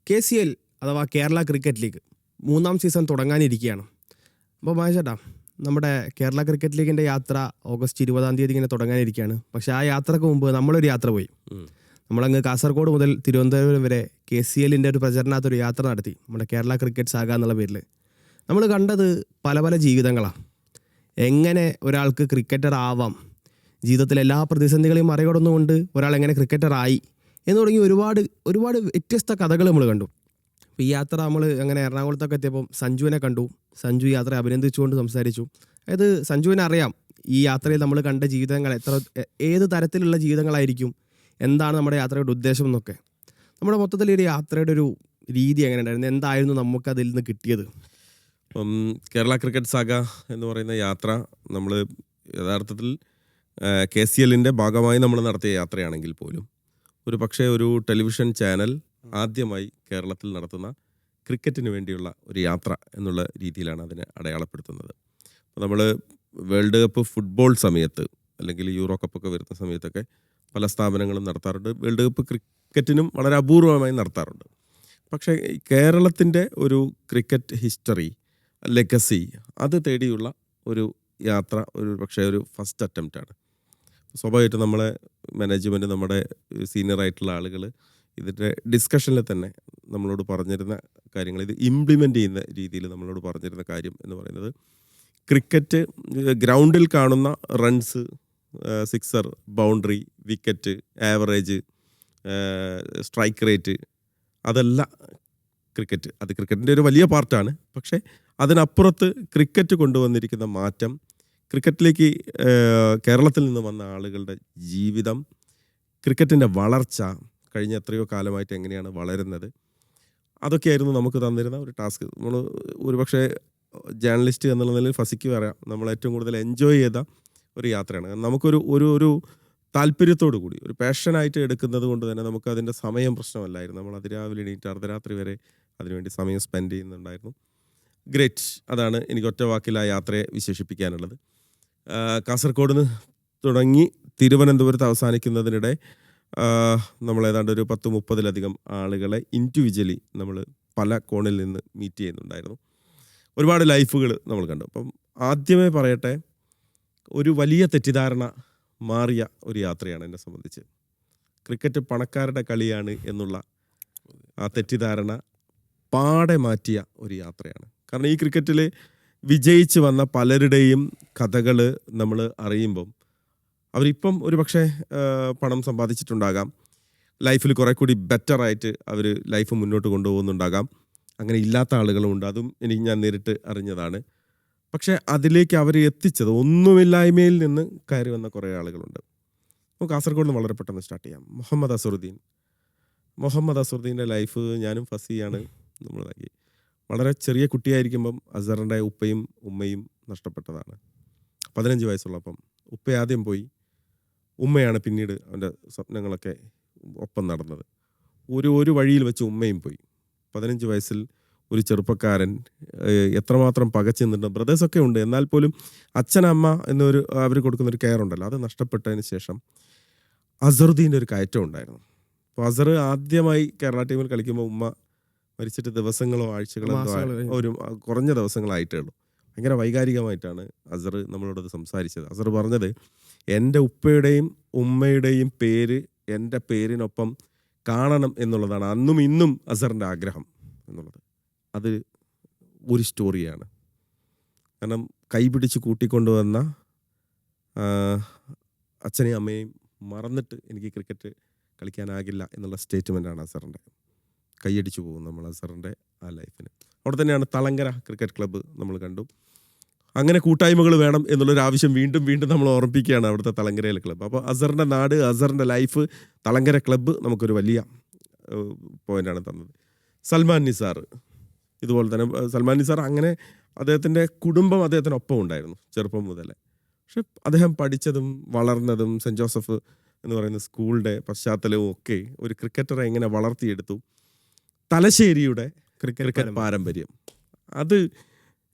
KCL അഥവാ Kerala cricket league 3-ാം season തുടങ്ങാനിരിക്കുകയാണ്. അപ്പോൾ മഹേഷേട്ടാ, നമ്മുടെ കേരള ക്രിക്കറ്റ് ലീഗിൻ്റെ യാത്ര ഓഗസ്റ്റ് 20-ാം തീയതി ഇങ്ങനെ തുടങ്ങാനിരിക്കുകയാണ്. പക്ഷേ ആ യാത്രക്ക് മുമ്പ് നമ്മളൊരു യാത്ര പോയി. നമ്മളങ്ങ് കാസർഗോഡ് മുതൽ തിരുവനന്തപുരം വരെ KCLൻ്റെ ഒരു പ്രചരണാത്തൊരു യാത്ര നടത്തി, നമ്മുടെ കേരള ക്രിക്കറ്റ് സാഗ എന്നുള്ള പേരിൽ. നമ്മൾ കണ്ടത് പല പല ജീവിതങ്ങളാണ്. എങ്ങനെ ഒരാൾക്ക് ക്രിക്കറ്റർ ആവാം, ജീവിതത്തിലെ എല്ലാ പ്രതിസന്ധികളെയും മറികടന്നുകൊണ്ട് ഒരാൾ എങ്ങനെ ക്രിക്കറ്റർ ആയി എന്ന് തുടങ്ങി ഒരുപാട് വ്യത്യസ്ത കഥകൾ നമ്മൾ കണ്ടു. അപ്പോൾ ഈ യാത്ര നമ്മൾ അങ്ങനെ എറണാകുളത്തൊക്കെ എത്തിയപ്പോൾ സഞ്ജുവിനെ കണ്ടു. സഞ്ജു യാത്രയെ അഭിനന്ദിച്ചുകൊണ്ട് സംസാരിച്ചു. അതായത് സഞ്ജുവിനെ അറിയാം ഈ യാത്രയിൽ നമ്മൾ കണ്ട ജീവിതങ്ങൾ ഏത് തരത്തിലുള്ള ജീവിതങ്ങളായിരിക്കും, എന്താണ് നമ്മുടെ യാത്രയുടെ ഉദ്ദേശം എന്നൊക്കെ. നമ്മുടെ മൊത്തത്തിൽ ഒരു യാത്രയുടെ ഒരു രീതി എങ്ങനെ ഉണ്ടായിരുന്നു, എന്തായിരുന്നു നമുക്കതിൽ നിന്ന് കിട്ടിയത്? കേരള ക്രിക്കറ്റ് സാഗ എന്ന് പറയുന്ന യാത്ര നമ്മൾ യഥാർത്ഥത്തിൽ KCLൻ്റെ ഭാഗമായി നമ്മൾ നടത്തിയ യാത്രയാണെങ്കിൽ പോലും ഒരു ടെലിവിഷൻ ചാനൽ ആദ്യമായി കേരളത്തിൽ നടത്തുന്ന ക്രിക്കറ്റിന് വേണ്ടിയുള്ള ഒരു യാത്ര എന്നുള്ള രീതിയിലാണ് അതിനെ അടയാളപ്പെടുത്തുന്നത്. അപ്പോൾ നമ്മൾ വേൾഡ് കപ്പ് ഫുട്ബോൾ സമയത്ത് അല്ലെങ്കിൽ യൂറോ കപ്പൊക്കെ വരുന്ന സമയത്തൊക്കെ പല സ്ഥാപനങ്ങളും നടത്താറുണ്ട്. വേൾഡ് കപ്പ് ക്രിക്കറ്റിനും വളരെ അപൂർവമായി നടത്താറുണ്ട്. പക്ഷേ കേരളത്തിൻ്റെ ഒരു ക്രിക്കറ്റ് ഹിസ്റ്ററി, ലെഗസി, അത് തേടിയുള്ള ഒരു യാത്ര ഒരു ഫസ്റ്റ് അറ്റംപ്റ്റാണ്. സ്വാഭാവികമായിട്ടും നമ്മളെ മാനേജ്മെൻറ്റ്, നമ്മുടെ സീനിയറായിട്ടുള്ള ആളുകൾ ഇതിൻ്റെ ഡിസ്കഷനിൽ തന്നെ നമ്മളോട് പറഞ്ഞിരുന്ന കാര്യങ്ങൾ, ഇത് ഇംപ്ലിമെൻ്റ് ചെയ്യുന്ന രീതിയിൽ നമ്മളോട് പറഞ്ഞിരുന്ന കാര്യം എന്ന് പറയുന്നത്, ക്രിക്കറ്റ് ഗ്രൗണ്ടിൽ കാണുന്ന runs, sixer, boundary, wicket, average, strike rate, അതല്ല ക്രിക്കറ്റ്. അത് ക്രിക്കറ്റിൻ്റെ ഒരു വലിയ പാർട്ടാണ്. പക്ഷേ അതിനപ്പുറത്ത് ക്രിക്കറ്റ് കൊണ്ടുവന്നിരിക്കുന്ന മാറ്റം, ക്രിക്കറ്റിലേക്ക് കേരളത്തിൽ നിന്ന് വന്ന ആളുകളുടെ ജീവിതം, ക്രിക്കറ്റിൻ്റെ വളർച്ച, കഴിഞ്ഞ എത്രയോ കാലമായിട്ട് എങ്ങനെയാണ് വളരുന്നത്, അതൊക്കെയായിരുന്നു നമുക്ക് തന്നിരുന്ന ഒരു ടാസ്ക്. നമ്മൾ ഒരുപക്ഷെ ജേർണലിസ്റ്റ് എന്നുള്ള നിലയിൽ ഫസിക്ക് പറയാം, നമ്മൾ ഏറ്റവും കൂടുതൽ എൻജോയ് ചെയ്ത ഒരു യാത്രയാണ്. നമുക്കൊരു ഒരു താല്പര്യത്തോടു കൂടി ഒരു പാഷനായിട്ട് എടുക്കുന്നത് കൊണ്ട് തന്നെ നമുക്ക് അതിൻ്റെ സമയം പ്രശ്നമല്ലായിരുന്നു. നമ്മൾ അതിരാവിലെ എണീറ്റ് അർദ്ധരാത്രി വരെ അതിനുവേണ്ടി സമയം സ്പെൻഡ് ചെയ്യുന്നുണ്ടായിരുന്നു. ഗ്രേറ്റ്. അതാണ് എനിക്ക് ഒറ്റ വാക്കിൽ ആ യാത്രയെ വിശേഷിപ്പിക്കാനുള്ളത്. കാസർഗോഡ് നിന്ന് തുടങ്ങി തിരുവനന്തപുരത്ത് അവസാനിക്കുന്നതിനിടെ നമ്മൾ ഏതാണ്ട് ഒരു 10-30 ആളുകളെ ഇൻഡിവിജ്വലി നമ്മൾ പല കോണിൽ നിന്ന് മീറ്റ് ചെയ്യുന്നുണ്ടായിരുന്നു. ഒരുപാട് ലൈഫുകൾ നമ്മൾ കണ്ടു. അപ്പം ആദ്യമേ പറയട്ടെ, ഒരു വലിയ തെറ്റിദ്ധാരണ മാറിയ ഒരു യാത്രയാണ് എന്നെ സംബന്ധിച്ച്. ക്രിക്കറ്റ് പണക്കാരുടെ കളിയാണ് എന്നുള്ള ആ തെറ്റിദ്ധാരണ പാടെ മാറ്റിയ ഒരു യാത്രയാണ്. കാരണം ഈ ക്രിക്കറ്റിൽ വിജയിച്ച് വന്ന പലരുടെയും കഥകൾ നമ്മൾ അറിയുമ്പം അവരിപ്പം ഒരു പക്ഷേ പണം സമ്പാദിച്ചിട്ടുണ്ടാകാം, ലൈഫിൽ കുറേ കൂടി ബെറ്ററായിട്ട് അവർ ലൈഫ് മുന്നോട്ട് കൊണ്ടുപോകുന്നുണ്ടാകാം. അങ്ങനെ ഇല്ലാത്ത ആളുകളുമുണ്ട്, അതും ഞാൻ നേരിട്ട് അറിഞ്ഞതാണ്. പക്ഷേ അതിലേക്ക് അവർ എത്തിച്ചത് ഒന്നുമില്ലായ്മയിൽ നിന്ന് കയറി വന്ന കുറേ ആളുകളുണ്ട്. നമുക്ക് കാസർഗോഡ് നിന്ന് വളരെ പെട്ടെന്ന് സ്റ്റാർട്ട് ചെയ്യാം. മുഹമ്മദ് അസറുദ്ദീൻ്റെ ലൈഫ് ഞാനും ഫസിയാണ് നമ്മളാക്കി. വളരെ ചെറിയ കുട്ടിയായിരിക്കുമ്പം അസറിൻ്റെ ഉപ്പയും ഉമ്മയും നഷ്ടപ്പെട്ടതാണ്. 15 വയസ്സുള്ളപ്പം ഉപ്പ ആദ്യം പോയി, ഉമ്മയാണ് പിന്നീട് അവൻ്റെ സ്വപ്നങ്ങളൊക്കെ ഒപ്പം നടന്നത്. ഒരു വഴിയിൽ വെച്ച് ഉമ്മയും പോയി. 15 വയസ്സിൽ ഒരു ചെറുപ്പക്കാരൻ എത്രമാത്രം പകച്ചു നിന്നിട്ട്, ബ്രദേഴ്സൊക്കെ ഉണ്ട്, എന്നാൽ പോലും അച്ഛനമ്മ എന്നൊരു അവർ കൊടുക്കുന്നൊരു കെയർ ഉണ്ടല്ലോ, അത് നഷ്ടപ്പെട്ടതിന് ശേഷം അസറുദ്ദീൻ്റെ ഒരു കയറ്റം ഉണ്ടായിരുന്നു. അപ്പോൾ അസർ ആദ്യമായി കേരള ടീമിൽ കളിക്കുമ്പോൾ ഉമ്മ മരിച്ചിട്ട് ദിവസങ്ങളോ ആഴ്ചകളോ ഒരു കുറഞ്ഞ ദിവസങ്ങളായിട്ടേ ഉള്ളൂ. ഭയങ്കര വൈകാരികമായിട്ടാണ് അസർ നമ്മളോടത് സംസാരിച്ചത്. അസർ പറഞ്ഞത്, എൻ്റെ ഉപ്പയുടെയും ഉമ്മയുടെയും പേര് എൻ്റെ പേരിനൊപ്പം കാണണം എന്നുള്ളതാണ് അന്നും ഇന്നും അസറിൻ്റെ ആഗ്രഹം എന്നുള്ളത്. അത് ഒരു സ്റ്റോറിയാണ്. കാരണം കൈപിടിച്ച് കൂട്ടിക്കൊണ്ടുവന്ന അച്ഛനെയും അമ്മയെയും മറന്നിട്ട് എനിക്ക് ക്രിക്കറ്റ് കളിക്കാനാകില്ല എന്നുള്ള സ്റ്റേറ്റ്മെൻറ്റാണ് അസറിൻ്റെ. കൈയടിച്ചു പോകും നമ്മൾ അസറിൻ്റെ ആ ലൈഫിന്. അവിടെ തന്നെയാണ് തളങ്കര ക്രിക്കറ്റ് ക്ലബ്ബ് നമ്മൾ കണ്ടു. അങ്ങനെ കൂട്ടായ്മകൾ വേണം എന്നുള്ളൊരു ആവശ്യം വീണ്ടും നമ്മൾ ഓർമ്മിപ്പിക്കുകയാണ് അവിടുത്തെ തളങ്കരയിലെ ക്ലബ്ബ്. അപ്പോൾ അസറിൻ്റെ നാട്, അസറിൻ്റെ ലൈഫ്, തളങ്കര ക്ലബ്ബ് നമുക്കൊരു വലിയ പോയിൻ്റാണ് തന്നത്. സൽമാൻ നിസാർ ഇതുപോലെ തന്നെ. സൽമാൻ നിസാർ അങ്ങനെ അദ്ദേഹത്തിൻ്റെ കുടുംബം അദ്ദേഹത്തിനൊപ്പം ഉണ്ടായിരുന്നു ചെറുപ്പം മുതലേ. പക്ഷെ അദ്ദേഹം പഠിച്ചതും വളർന്നതും സെൻറ്റ് ജോസഫ് എന്ന് പറയുന്ന സ്കൂളിൻ്റെ പശ്ചാത്തലവും ഒക്കെ ഒരു ക്രിക്കറ്ററെ എങ്ങനെ വളർത്തിയെടുത്തു, തലശ്ശേരിയുടെ ക്രിക്കറ്റ് പാരമ്പര്യം അത്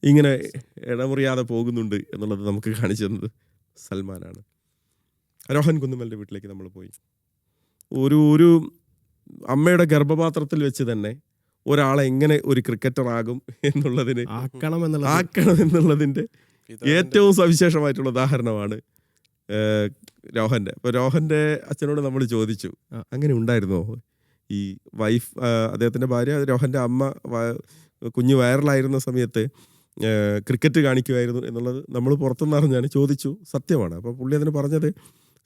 ഇങ്ങനെ ഇടമുറിയാതെ പോകുന്നുണ്ട് എന്നുള്ളത് നമുക്ക് കാണിച്ചു തന്നത് സൽമാനാണ്. രോഹൻ കുന്നുമലിൻ്റെ വീട്ടിലേക്ക് നമ്മൾ പോയി. ഒരു അമ്മയുടെ ഗർഭപാത്രത്തിൽ വെച്ച് തന്നെ ഒരാളെ എങ്ങനെ ഒരു ക്രിക്കറ്റർ ആകും ആക്കണം എന്നുള്ളതിൻ്റെ ഏറ്റവും സവിശേഷമായിട്ടുള്ള ഉദാഹരണമാണ് രോഹൻ്റെ. അപ്പോൾ രോഹൻ്റെ അച്ഛനോട് നമ്മൾ ചോദിച്ചു, അങ്ങനെ ഉണ്ടായിരുന്നോ ഈ വൈഫ്, അദ്ദേഹത്തിൻ്റെ ഭാര്യ രോഹൻ്റെ അമ്മ കുഞ്ഞ് വൈറലായിരുന്ന സമയത്ത് ക്രിക്കറ്റ് കാണിക്കുമായിരുന്നു എന്നുള്ളത് നമ്മൾ പുറത്തുനിന്ന് അറിഞ്ഞാണ് ചോദിച്ചു. സത്യമാണ്. അപ്പോൾ പുള്ളി അതിന് പറഞ്ഞത്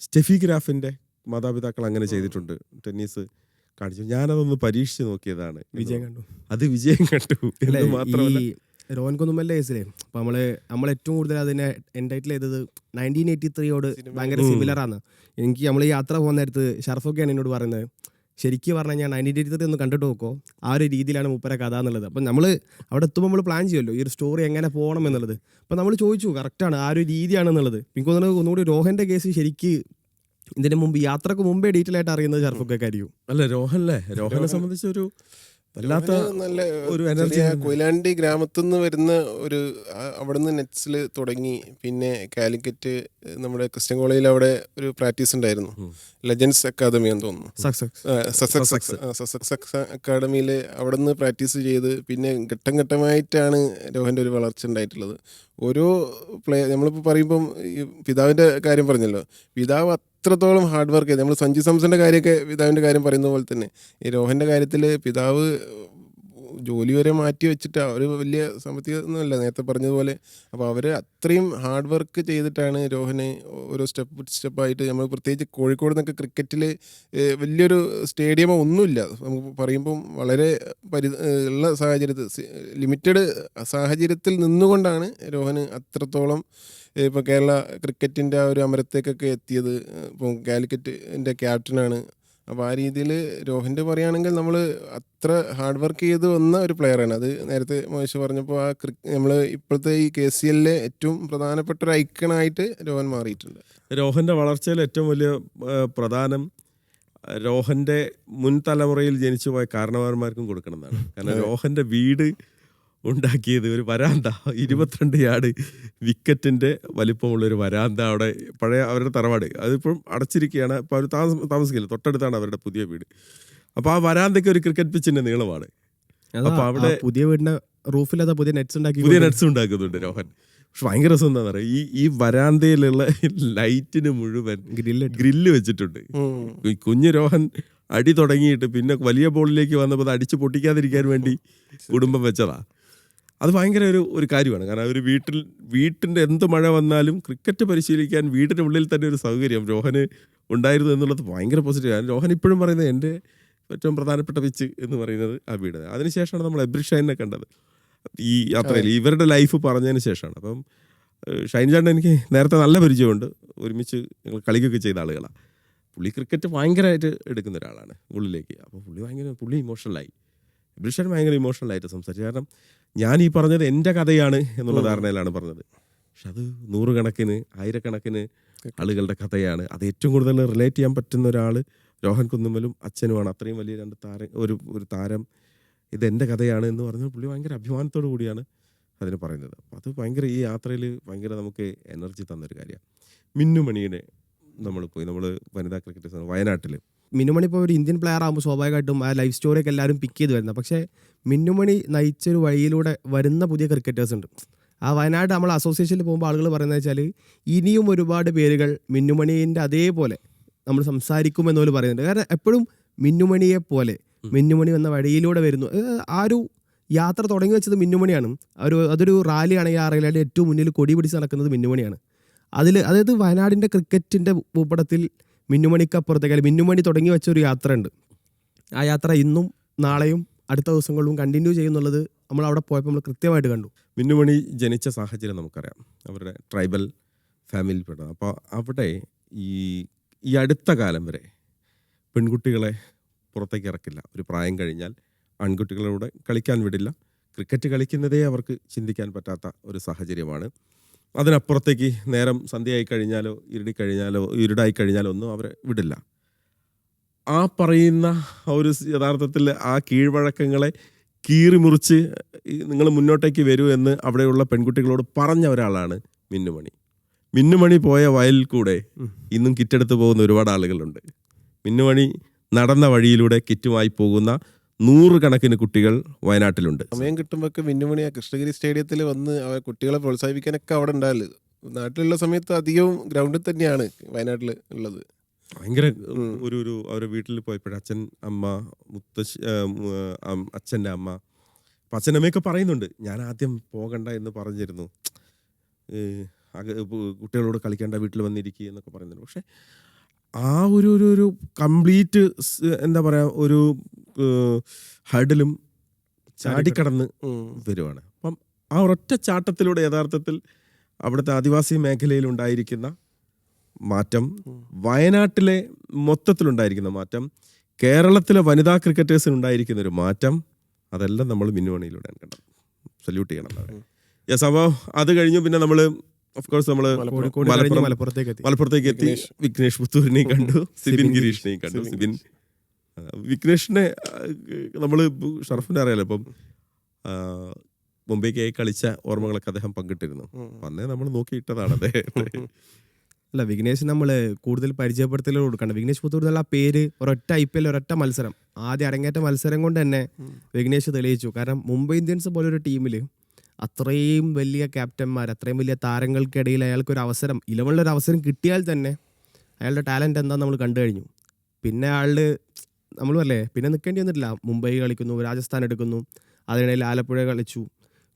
സ്റ്റെഫി ഗ്രാഫിൻ്റെ മാതാപിതാക്കൾ അങ്ങനെ ചെയ്തിട്ടുണ്ട്, ടെന്നീസ് കാണിച്ചു. ഞാനതൊന്ന് പരീക്ഷിച്ച് നോക്കിയതാണ്, വിജയം കണ്ടു എന്ന് മാത്രമല്ല. രോഹൻ കുന്നുമലിന്റെ കേസിലെ അപ്പൊ നമ്മൾ ഏറ്റവും കൂടുതൽ അതിനെ എൻടൈറ്റിൽ ചെയ്തത് 1983 ഭയങ്കര സിമിലർ ആണ്. എനിക്ക് നമ്മൾ ഈ യാത്ര പോകുന്ന നേരത്ത് ഷർഫൊക്കെയാണ് എന്നോട് പറയുന്നത്, ശരിക്കും പറഞ്ഞു കഴിഞ്ഞാൽ 1983 ഒന്ന് കണ്ടിട്ട് നോക്കോ, ആ ഒരു രീതിയിലാണ് മൂപ്പര കഥ എന്നുള്ളത്. അപ്പം നമ്മൾ അവിടെ എത്തുമ്പോൾ നമ്മൾ പ്ലാൻ ചെയ്യുമല്ലോ ഈ ഒരു സ്റ്റോറി എങ്ങനെ പോകണം എന്നുള്ളത്. അപ്പം നമ്മൾ ചോദിച്ചു കറക്റ്റാണ് ആ ഒരു രീതിയാണെന്നുള്ളത്. എനിക്ക് തോന്നുന്നത് ഒന്നുകൂടി രോഹൻ്റെ കേസ് ശരിക്ക് ഇതിന് മുമ്പ് യാത്രക്ക് മുമ്പേ ഡീറ്റെയിൽ ആയിട്ട് അറിയുന്നത് ഷർഫൊക്കെ ആയിരിക്കും. അല്ല രോഹനെ സംബന്ധിച്ച് ഒരു വല്ലാത്ത നല്ല ഒരു എനർജി. കൊയിലാണ്ടി ഗ്രാമത്തിൽ നിന്ന് വരുന്ന ഒരു അവിടുന്ന് നെറ്റ്സിൽ തുടങ്ങി, പിന്നെ കാലിക്കറ്റ് നമ്മുടെ ക്രിസ്ത്യൻ കോളേജിൽ അവിടെ ഒരു പ്രാക്ടീസ് ഉണ്ടായിരുന്നു, ലെജൻഡ്സ് അക്കാദമി എന്ന് തോന്നുന്നു, സസെക്സ് അക്കാദമിയിൽ അവിടെ നിന്ന് പ്രാക്ടീസ് ചെയ്ത് പിന്നെ ഘട്ടം ഘട്ടമായിട്ടാണ് രോഹൻ്റെ ഒരു വളർച്ച ഉണ്ടായിട്ടുള്ളത്. ഓരോ നമ്മളിപ്പോൾ പറയുമ്പം ഈ പിതാവിൻ്റെ കാര്യം പറഞ്ഞല്ലോ, പിതാവ് അത്രത്തോളം ഹാർഡ് വർക്ക് ചെയ്ത്, നമ്മൾ സഞ്ജു സാംസന്റെ കാര്യമൊക്കെ പിതാവിൻ്റെ കാര്യം പറയുന്ന പോലെ തന്നെ ഈ രോഹൻ്റെ കാര്യത്തിൽ പിതാവ് ജോലി വരെ മാറ്റി വെച്ചിട്ട് അവർ വലിയ സാമ്പത്തികമൊന്നുമല്ല നേരത്തെ പറഞ്ഞതുപോലെ. അപ്പോൾ അവർ അത്രയും ഹാർഡ് വർക്ക് ചെയ്തിട്ടാണ് രോഹന് ഓരോ സ്റ്റെപ്പായിട്ട്, നമ്മൾ പ്രത്യേകിച്ച് കോഴിക്കോട് നിന്നൊക്കെ ക്രിക്കറ്റിൽ വലിയൊരു സ്റ്റേഡിയമോ ഒന്നുമില്ല, നമുക്ക് പറയുമ്പം വളരെ ഉള്ള സാഹചര്യത്തിൽ ലിമിറ്റഡ് സാഹചര്യത്തിൽ നിന്നുകൊണ്ടാണ് രോഹന് അത്രത്തോളം ഇപ്പോൾ കേരള ക്രിക്കറ്റിൻ്റെ ആ ഒരു അമരത്തേക്കൊക്കെ എത്തിയത്. ഇപ്പം കാലിക്കറ്റിൻ്റെ ക്യാപ്റ്റനാണ്. അപ്പോൾ ആ രീതിയിൽ രോഹൻ്റെ പറയുകയാണെങ്കിൽ നമ്മൾ അത്ര ഹാർഡ് വർക്ക് ചെയ്ത് വന്ന ഒരു പ്ലെയറാണ്. അത് നേരത്തെ മോശം പറഞ്ഞപ്പോൾ ആ നമ്മൾ ഇപ്പോഴത്തെ ഈ KCL ഏറ്റവും പ്രധാനപ്പെട്ട ഒരു ഐക്കണായിട്ട് രോഹൻ മാറിയിട്ടുണ്ട്. രോഹൻ്റെ വളർച്ചയിൽ ഏറ്റവും വലിയ പ്രധാനം രോഹൻ്റെ മുൻ തലമുറയിൽ ജനിച്ചു പോയ കാരണവന്മാർക്കും കൊടുക്കണമെന്നാണ്. കാരണം രോഹൻ്റെ വീട് ഉണ്ടാക്കിയത് ഒരു വരാന്ത, 22 യാർഡ് വിക്കറ്റിൻ്റെ വലിപ്പമുള്ളൊരു വരാന്ത അവിടെ പഴയ അവരുടെ തറവാട്, അതിപ്പോഴും അടച്ചിരിക്കുകയാണ്. അപ്പോൾ അവർ താമസിക്കില്ല, തൊട്ടടുത്താണ് അവരുടെ പുതിയ വീട്. അപ്പോൾ ആ വരാന്തയ്ക്ക് ഒരു ക്രിക്കറ്റ് പിച്ചിൻ്റെ നീളമാണ്. അപ്പോൾ അവിടെ പുതിയ വീടിൻ്റെ റൂഫിൽ പുതിയ നെറ്റ്സ് ഉണ്ടാക്കുന്നുണ്ട് രോഹൻ. പക്ഷെ ഭയങ്കര രസം എന്താണെന്ന് പറയുക, ഈ വരാന്തയിലുള്ള ലൈറ്റിന് മുഴുവൻ ഗ്രില്ല് വെച്ചിട്ടുണ്ട്. കുഞ്ഞു രോഹൻ അടി തുടങ്ങിയിട്ട് പിന്നെ വലിയ ബോളിലേക്ക് വന്നപ്പോൾ അത് അടിച്ച് പൊട്ടിക്കാതിരിക്കാൻ വേണ്ടി കുടുംബം വെച്ചതാ. അത് ഭയങ്കര ഒരു കാര്യമാണ്. കാരണം ഒരു വീട്ടിൻ്റെ എന്ത് മഴ വന്നാലും ക്രിക്കറ്റ് പരിശീലിക്കാൻ വീടിൻ്റെ ഉള്ളിൽ തന്നെ ഒരു സൗകര്യം രോഹന് ഉണ്ടായിരുന്നു എന്നുള്ളത് ഭയങ്കര പോസിറ്റീവാണ്. രോഹൻ ഇപ്പോഴും പറയുന്നത് എൻ്റെ ഏറ്റവും പ്രധാനപ്പെട്ട പിച്ച് എന്ന് പറയുന്നത് ആ വീട്. അതിനുശേഷമാണ് നമ്മൾ എബ്രി ഷൈനെ കണ്ടത് ഈ യാത്രയിൽ, ഇവരുടെ ലൈഫ് പറഞ്ഞതിന് ശേഷമാണ്. അപ്പം ഷൈൻ ചേട്ടൻ എനിക്ക് നേരത്തെ നല്ല പരിചയമുണ്ട്, ഒരുമിച്ച് ഞങ്ങൾ കളിക്കുകയൊക്കെ ചെയ്ത ആളുകളാണ്. പുള്ളി ക്രിക്കറ്റ് ഭയങ്കരമായിട്ട് എടുക്കുന്ന ഒരാളാണ് ഉള്ളിലേക്ക്. അപ്പോൾ പുള്ളി ഇമോഷണലായി. എബ്രി ഷൈൻ ഭയങ്കര ഇമോഷണലായിട്ട് സംസാരിച്ചു. കാരണം ഞാൻ ഈ പറഞ്ഞത് എൻ്റെ കഥയാണ് എന്നുള്ള ധാരണയിലാണ് പറഞ്ഞത്. പക്ഷെ അത് നൂറുകണക്കിന് ആയിരക്കണക്കിന് ആളുകളുടെ കഥയാണ്. അത് ഏറ്റവും കൂടുതൽ റിലേറ്റ് ചെയ്യാൻ പറ്റുന്ന ഒരാൾ രോഹൻ കുന്നുമലും അച്ഛനുമാണ്. അത്രയും വലിയ രണ്ട് ഒരു താരം ഇതെൻ്റെ കഥയാണ് എന്ന് പറഞ്ഞാൽ പുള്ളി ഭയങ്കര അഭിമാനത്തോടു കൂടിയാണ് അതിന് പറയുന്നത്. അപ്പോൾ അത് ഭയങ്കര ഈ യാത്രയിൽ ഭയങ്കര നമുക്ക് എനർജി തന്നൊരു കാര്യമാണ്. മിന്നുമണിയെ നമ്മൾ വനിതാ ക്രിക്കറ്റ് വയനാട്ടിൽ മിന്നുമണി ഇപ്പോൾ ഒരു ഇന്ത്യൻ പ്ലെയർ ആകുമ്പോൾ സ്വാഭാവികമായിട്ടും ആ ലൈഫ് സ്റ്റോറിയൊക്കെ എല്ലാവരും പിക്ക് ചെയ്ത് വരുന്നത്. പക്ഷേ മിന്നുമണി നയിച്ചൊരു വഴിയിലൂടെ വരുന്ന പുതിയ ക്രിക്കറ്റേഴ്സ് ഉണ്ട്. ആ വയനാട് നമ്മൾ അസോസിയേഷനിൽ പോകുമ്പോൾ ആളുകൾ പറയുന്നത് വെച്ചാൽ ഇനിയും ഒരുപാട് പേരുകൾ മിന്നുമണീൻ്റെ അതേപോലെ നമ്മൾ സംസാരിക്കുമെന്നോല് പറയുന്നുണ്ട്. കാരണം എപ്പോഴും മിന്നുമണിയെ പോലെ മിന്നുമണി എന്ന വഴിയിലൂടെ വരുന്നു. ആ ഒരു യാത്ര തുടങ്ങി വെച്ചത് മിന്നുമണിയാണ്. അതൊരു റാലിയാണെങ്കിൽ ആ റാലിയുടെ ഏറ്റവും മുന്നിൽ കൊടി പിടിച്ച് നടക്കുന്നത് മിന്നുമണിയാണ്. അതായത് വയനാടിൻ്റെ ക്രിക്കറ്റിൻ്റെ ഭൂപടത്തിൽ മിന്നുമണിക്കപ്പുറത്തേക്ക് മിന്നുമണി തുടങ്ങി വെച്ച ഒരു യാത്ര ഉണ്ട്. ആ യാത്ര ഇന്നും നാളെയും അടുത്ത ദിവസങ്ങളിലും കണ്ടിന്യൂ ചെയ്യുന്നുള്ളത് നമ്മൾ അവിടെ പോയപ്പോൾ നമ്മൾ കൃത്യമായിട്ട് കണ്ടു. മിന്നുമണി ജനിച്ച സാഹചര്യം നമുക്കറിയാം, അവരുടെ ട്രൈബൽ ഫാമിലിയിൽപ്പെട്ടത്. അപ്പോൾ അവിടെ ഈ അടുത്ത കാലം വരെ പെൺകുട്ടികളെ പുറത്തേക്ക് ഇറക്കില്ല. ഒരു പ്രായം കഴിഞ്ഞാൽ ആൺകുട്ടികളോട് കളിക്കാൻ വിടില്ല. ക്രിക്കറ്റ് കളിക്കുന്നതേ അവർക്ക് ചിന്തിക്കാൻ പറ്റാത്ത ഒരു സാഹചര്യമാണ്. അതിനപ്പുറത്തേക്ക് നേരം സന്ധ്യയായി കഴിഞ്ഞാലോ ഇരുടായി കഴിഞ്ഞാലോ ഒന്നും അവരെ വിടില്ല. ആ പറയുന്ന ഒരു യഥാർത്ഥത്തിൽ ആ കീഴ്വഴക്കങ്ങളെ കീറിമുറിച്ച് നിങ്ങൾ മുന്നോട്ടേക്ക് വരൂ എന്ന് അവിടെയുള്ള പെൺകുട്ടികളോട് പറഞ്ഞ ഒരാളാണ് മിന്നുമണി പോയ വയലിൽ കൂടെ ഇന്നും കിറ്റെടുത്ത് പോകുന്ന ഒരുപാട് ആളുകളുണ്ട്. മിന്നുമണി നടന്ന വഴിയിലൂടെ കിറ്റുമായി പോകുന്ന നൂറുകണക്കിന് കുട്ടികൾ വയനാട്ടിലുണ്ട്. സമയം കിട്ടുമ്പോഴൊക്കെ മിന്നുമണി ആ കൃഷ്ണഗിരി സ്റ്റേഡിയത്തിൽ വന്ന് കുട്ടികളെ പ്രോത്സാഹിപ്പിക്കാനൊക്കെ അവിടെ ഉണ്ടാവില്ല. നാട്ടിലുള്ള സമയത്ത് അധികവും ഗ്രൗണ്ടിൽ തന്നെയാണ് വയനാട്ടിൽ ഉള്ളത്. ഭയങ്കര ഒരു അവരുടെ വീട്ടിൽ പോയപ്പോഴും അച്ഛൻ, അമ്മ, മുത്തശ്ശി, അച്ഛൻ്റെ അമ്മ, അപ്പം അച്ഛനമ്മയൊക്കെ പറയുന്നുണ്ട് ഞാൻ ആദ്യം പോകണ്ട എന്ന് പറഞ്ഞിരുന്നു, കുട്ടികളോട് കളിക്കേണ്ട, വീട്ടിൽ വന്നിരിക്കുക എന്നൊക്കെ പറയുന്നുണ്ട്. പക്ഷെ ആ ഒരു കംപ്ലീറ്റ് എന്താ പറയുക ഒരു ഹഡിലും ചാടിക്കടന്ന് വരുവാണ്. അപ്പം ആ ഒരൊറ്റ ചാട്ടത്തിലൂടെ യഥാർത്ഥത്തിൽ അവിടുത്തെ ആദിവാസി മേഖലയിൽ ഉണ്ടായിരിക്കുന്ന മാറ്റം, വയനാട്ടിലെ മൊത്തത്തിലുണ്ടായിരിക്കുന്ന മാറ്റം, കേരളത്തിലെ വനിതാ ക്രിക്കറ്റേഴ്സിന് ഉണ്ടായിരിക്കുന്ന ഒരു മാറ്റം, അതെല്ലാം നമ്മൾ മിന്നുമണിയിലൂടെയാണ് കണ്ടത്. സല്യൂട്ട് ചെയ്യണം. യെസ്. അപ്പോൾ അത് കഴിഞ്ഞു പിന്നെ നമ്മൾ ഓഫ് കോഴ്സ് നമ്മൾ മലപ്പുറത്തേക്ക് എത്തി. വിഘ്നേഷ് പുത്തൂരിനെയും കണ്ടു, സിബിൻ ഗിരീഷിനെയും കണ്ടു. വിഘ്നേഷിനെ നമ്മൾ ഷറഫിനെ അറിയാലോ, ഇപ്പം മുംബൈക്കായി കളിച്ച ഓർമ്മകളൊക്കെ അദ്ദേഹം പങ്കിട്ടിരുന്നു. അന്നേ നമ്മൾ നോക്കിയിട്ടതാണ് അദ്ദേഹത്തെ. അല്ല, വിഘ്നേഷ് നമ്മൾ കൂടുതൽ പരിചയപ്പെടുത്തലോട് കൊടുക്കണം. വിഘ്നേഷ് പുത്തൂർ എന്നുള്ള പേര് ഒരൊറ്റ IPL ഒരൊറ്റ മത്സരം, ആദ്യ അരങ്ങേറ്റ മത്സരം കൊണ്ട് തന്നെ വിഘ്നേഷ് തെളിയിച്ചു. കാരണം മുംബൈ ഇന്ത്യൻസ് പോലൊരു ടീമിൽ അത്രയും വലിയ ക്യാപ്റ്റന്മാർ, അത്രയും വലിയ താരങ്ങൾക്കിടയിൽ അയാൾക്കൊരു അവസരം, 11 അവസരം കിട്ടിയാൽ തന്നെ അയാളുടെ ടാലൻറ്റ് എന്താണെന്ന് നമ്മൾ കണ്ടു കഴിഞ്ഞു. പിന്നെ അയാളുടെ നമ്മൾ അല്ലേ പിന്നെ നിൽക്കേണ്ടി വന്നിട്ടില്ല. മുംബൈ കളിക്കുന്നു, രാജസ്ഥാൻ എടുക്കുന്നു, അതിനിടയിൽ ആലപ്പുഴ കളിച്ചു,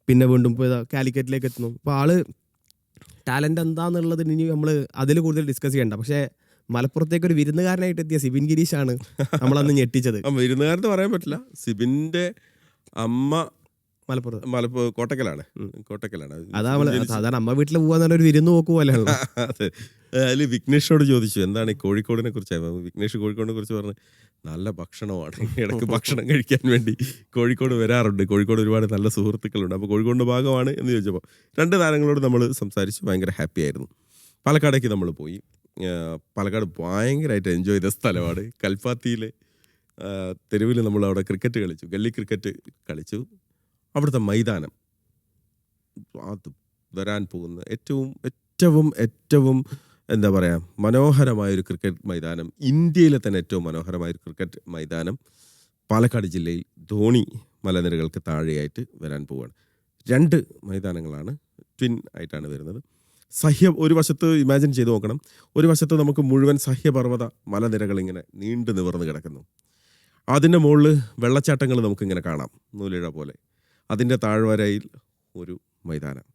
പിന്നെ വീണ്ടും ഇപ്പോൾ കാലിക്കറ്റിലേക്ക് എത്തുന്നു. അപ്പോൾ ആള് ടാലൻ്റ് എന്താണെന്നുള്ളത് ഇനി നമ്മൾ അതിൽ കൂടുതൽ ഡിസ്കസ് ചെയ്യണ്ട. പക്ഷേ മലപ്പുറത്തേക്ക് ഒരു വിരുന്നുകാരനായിട്ട് എത്തിയ സിബിൻ ഗിരീഷാണ് നമ്മളന്ന് ഞെട്ടിച്ചത്. വിരുന്നുകാരെന്ന് പറയാൻ പറ്റില്ല, സിബിൻ്റെ അമ്മ മലപ്പുറത്ത് കോട്ടക്കലാണ്. അതാ സാധാരണ അമ്മ വീട്ടിൽ പോകാൻ ഒരു വിരുന്ന് നോക്കു പോലെയാണ്. അതെ. അതിൽ വിഘ്നേഷിനോട് ചോദിച്ചു എന്താണ് ഈ കോഴിക്കോടിനെ കുറിച്ച്. വിഘ്നേഷ് കോഴിക്കോടിനെ കുറിച്ച് പറഞ്ഞ് നല്ല ഭക്ഷണമാണ്, ഇടയ്ക്ക് ഭക്ഷണം കഴിക്കാൻ വേണ്ടി കോഴിക്കോട് വരാറുണ്ട്, കോഴിക്കോട് ഒരുപാട് നല്ല സുഹൃത്തുക്കളുണ്ട്, അപ്പോൾ കോഴിക്കോടിൻ്റെ ഭാഗമാണ് എന്ന് ചോദിച്ചപ്പോൾ 2 താരങ്ങളോട് നമ്മൾ സംസാരിച്ചു. ഭയങ്കര ഹാപ്പി ആയിരുന്നു. പാലക്കാടേക്ക് നമ്മൾ പോയി. പാലക്കാട് ഭയങ്കരമായിട്ട് എൻജോയ് ചെയ്ത സ്ഥലമാണ്. കൽപ്പാത്തിയിലെ തെരുവിൽ നമ്മൾ അവിടെ ക്രിക്കറ്റ് കളിച്ചു, ഗള്ളി ക്രിക്കറ്റ് കളിച്ചു. അവിടുത്തെ മൈതാനം, അത് വരാൻ പോകുന്ന ഏറ്റവും എന്താ പറയുക മനോഹരമായൊരു ക്രിക്കറ്റ് മൈതാനം, ഇന്ത്യയിലെ തന്നെ ഏറ്റവും മനോഹരമായൊരു ക്രിക്കറ്റ് മൈതാനം പാലക്കാട് ജില്ലയിൽ ധോണി മലനിരകൾക്ക് താഴെയായിട്ട് വരാൻ പോവുകയാണ്. 2 മൈതാനങ്ങളാണ്, ട്വിൻ ആയിട്ടാണ് വരുന്നത്. ഒരു വശത്ത് ഇമാജിൻ ചെയ്ത് നോക്കണം, ഒരു വശത്ത് നമുക്ക് മുഴുവൻ സഹ്യപർവ്വത മലനിരകൾ ഇങ്ങനെ നീണ്ടു നിവർന്ന് കിടക്കുന്നു. അതിൻ്റെ മുകളിൽ വെള്ളച്ചാട്ടങ്ങൾ നമുക്കിങ്ങനെ കാണാം, നൂലിഴ പോലെ. അതിൻ്റെ താഴ്വരയിൽ ഒരു മൈതാനം.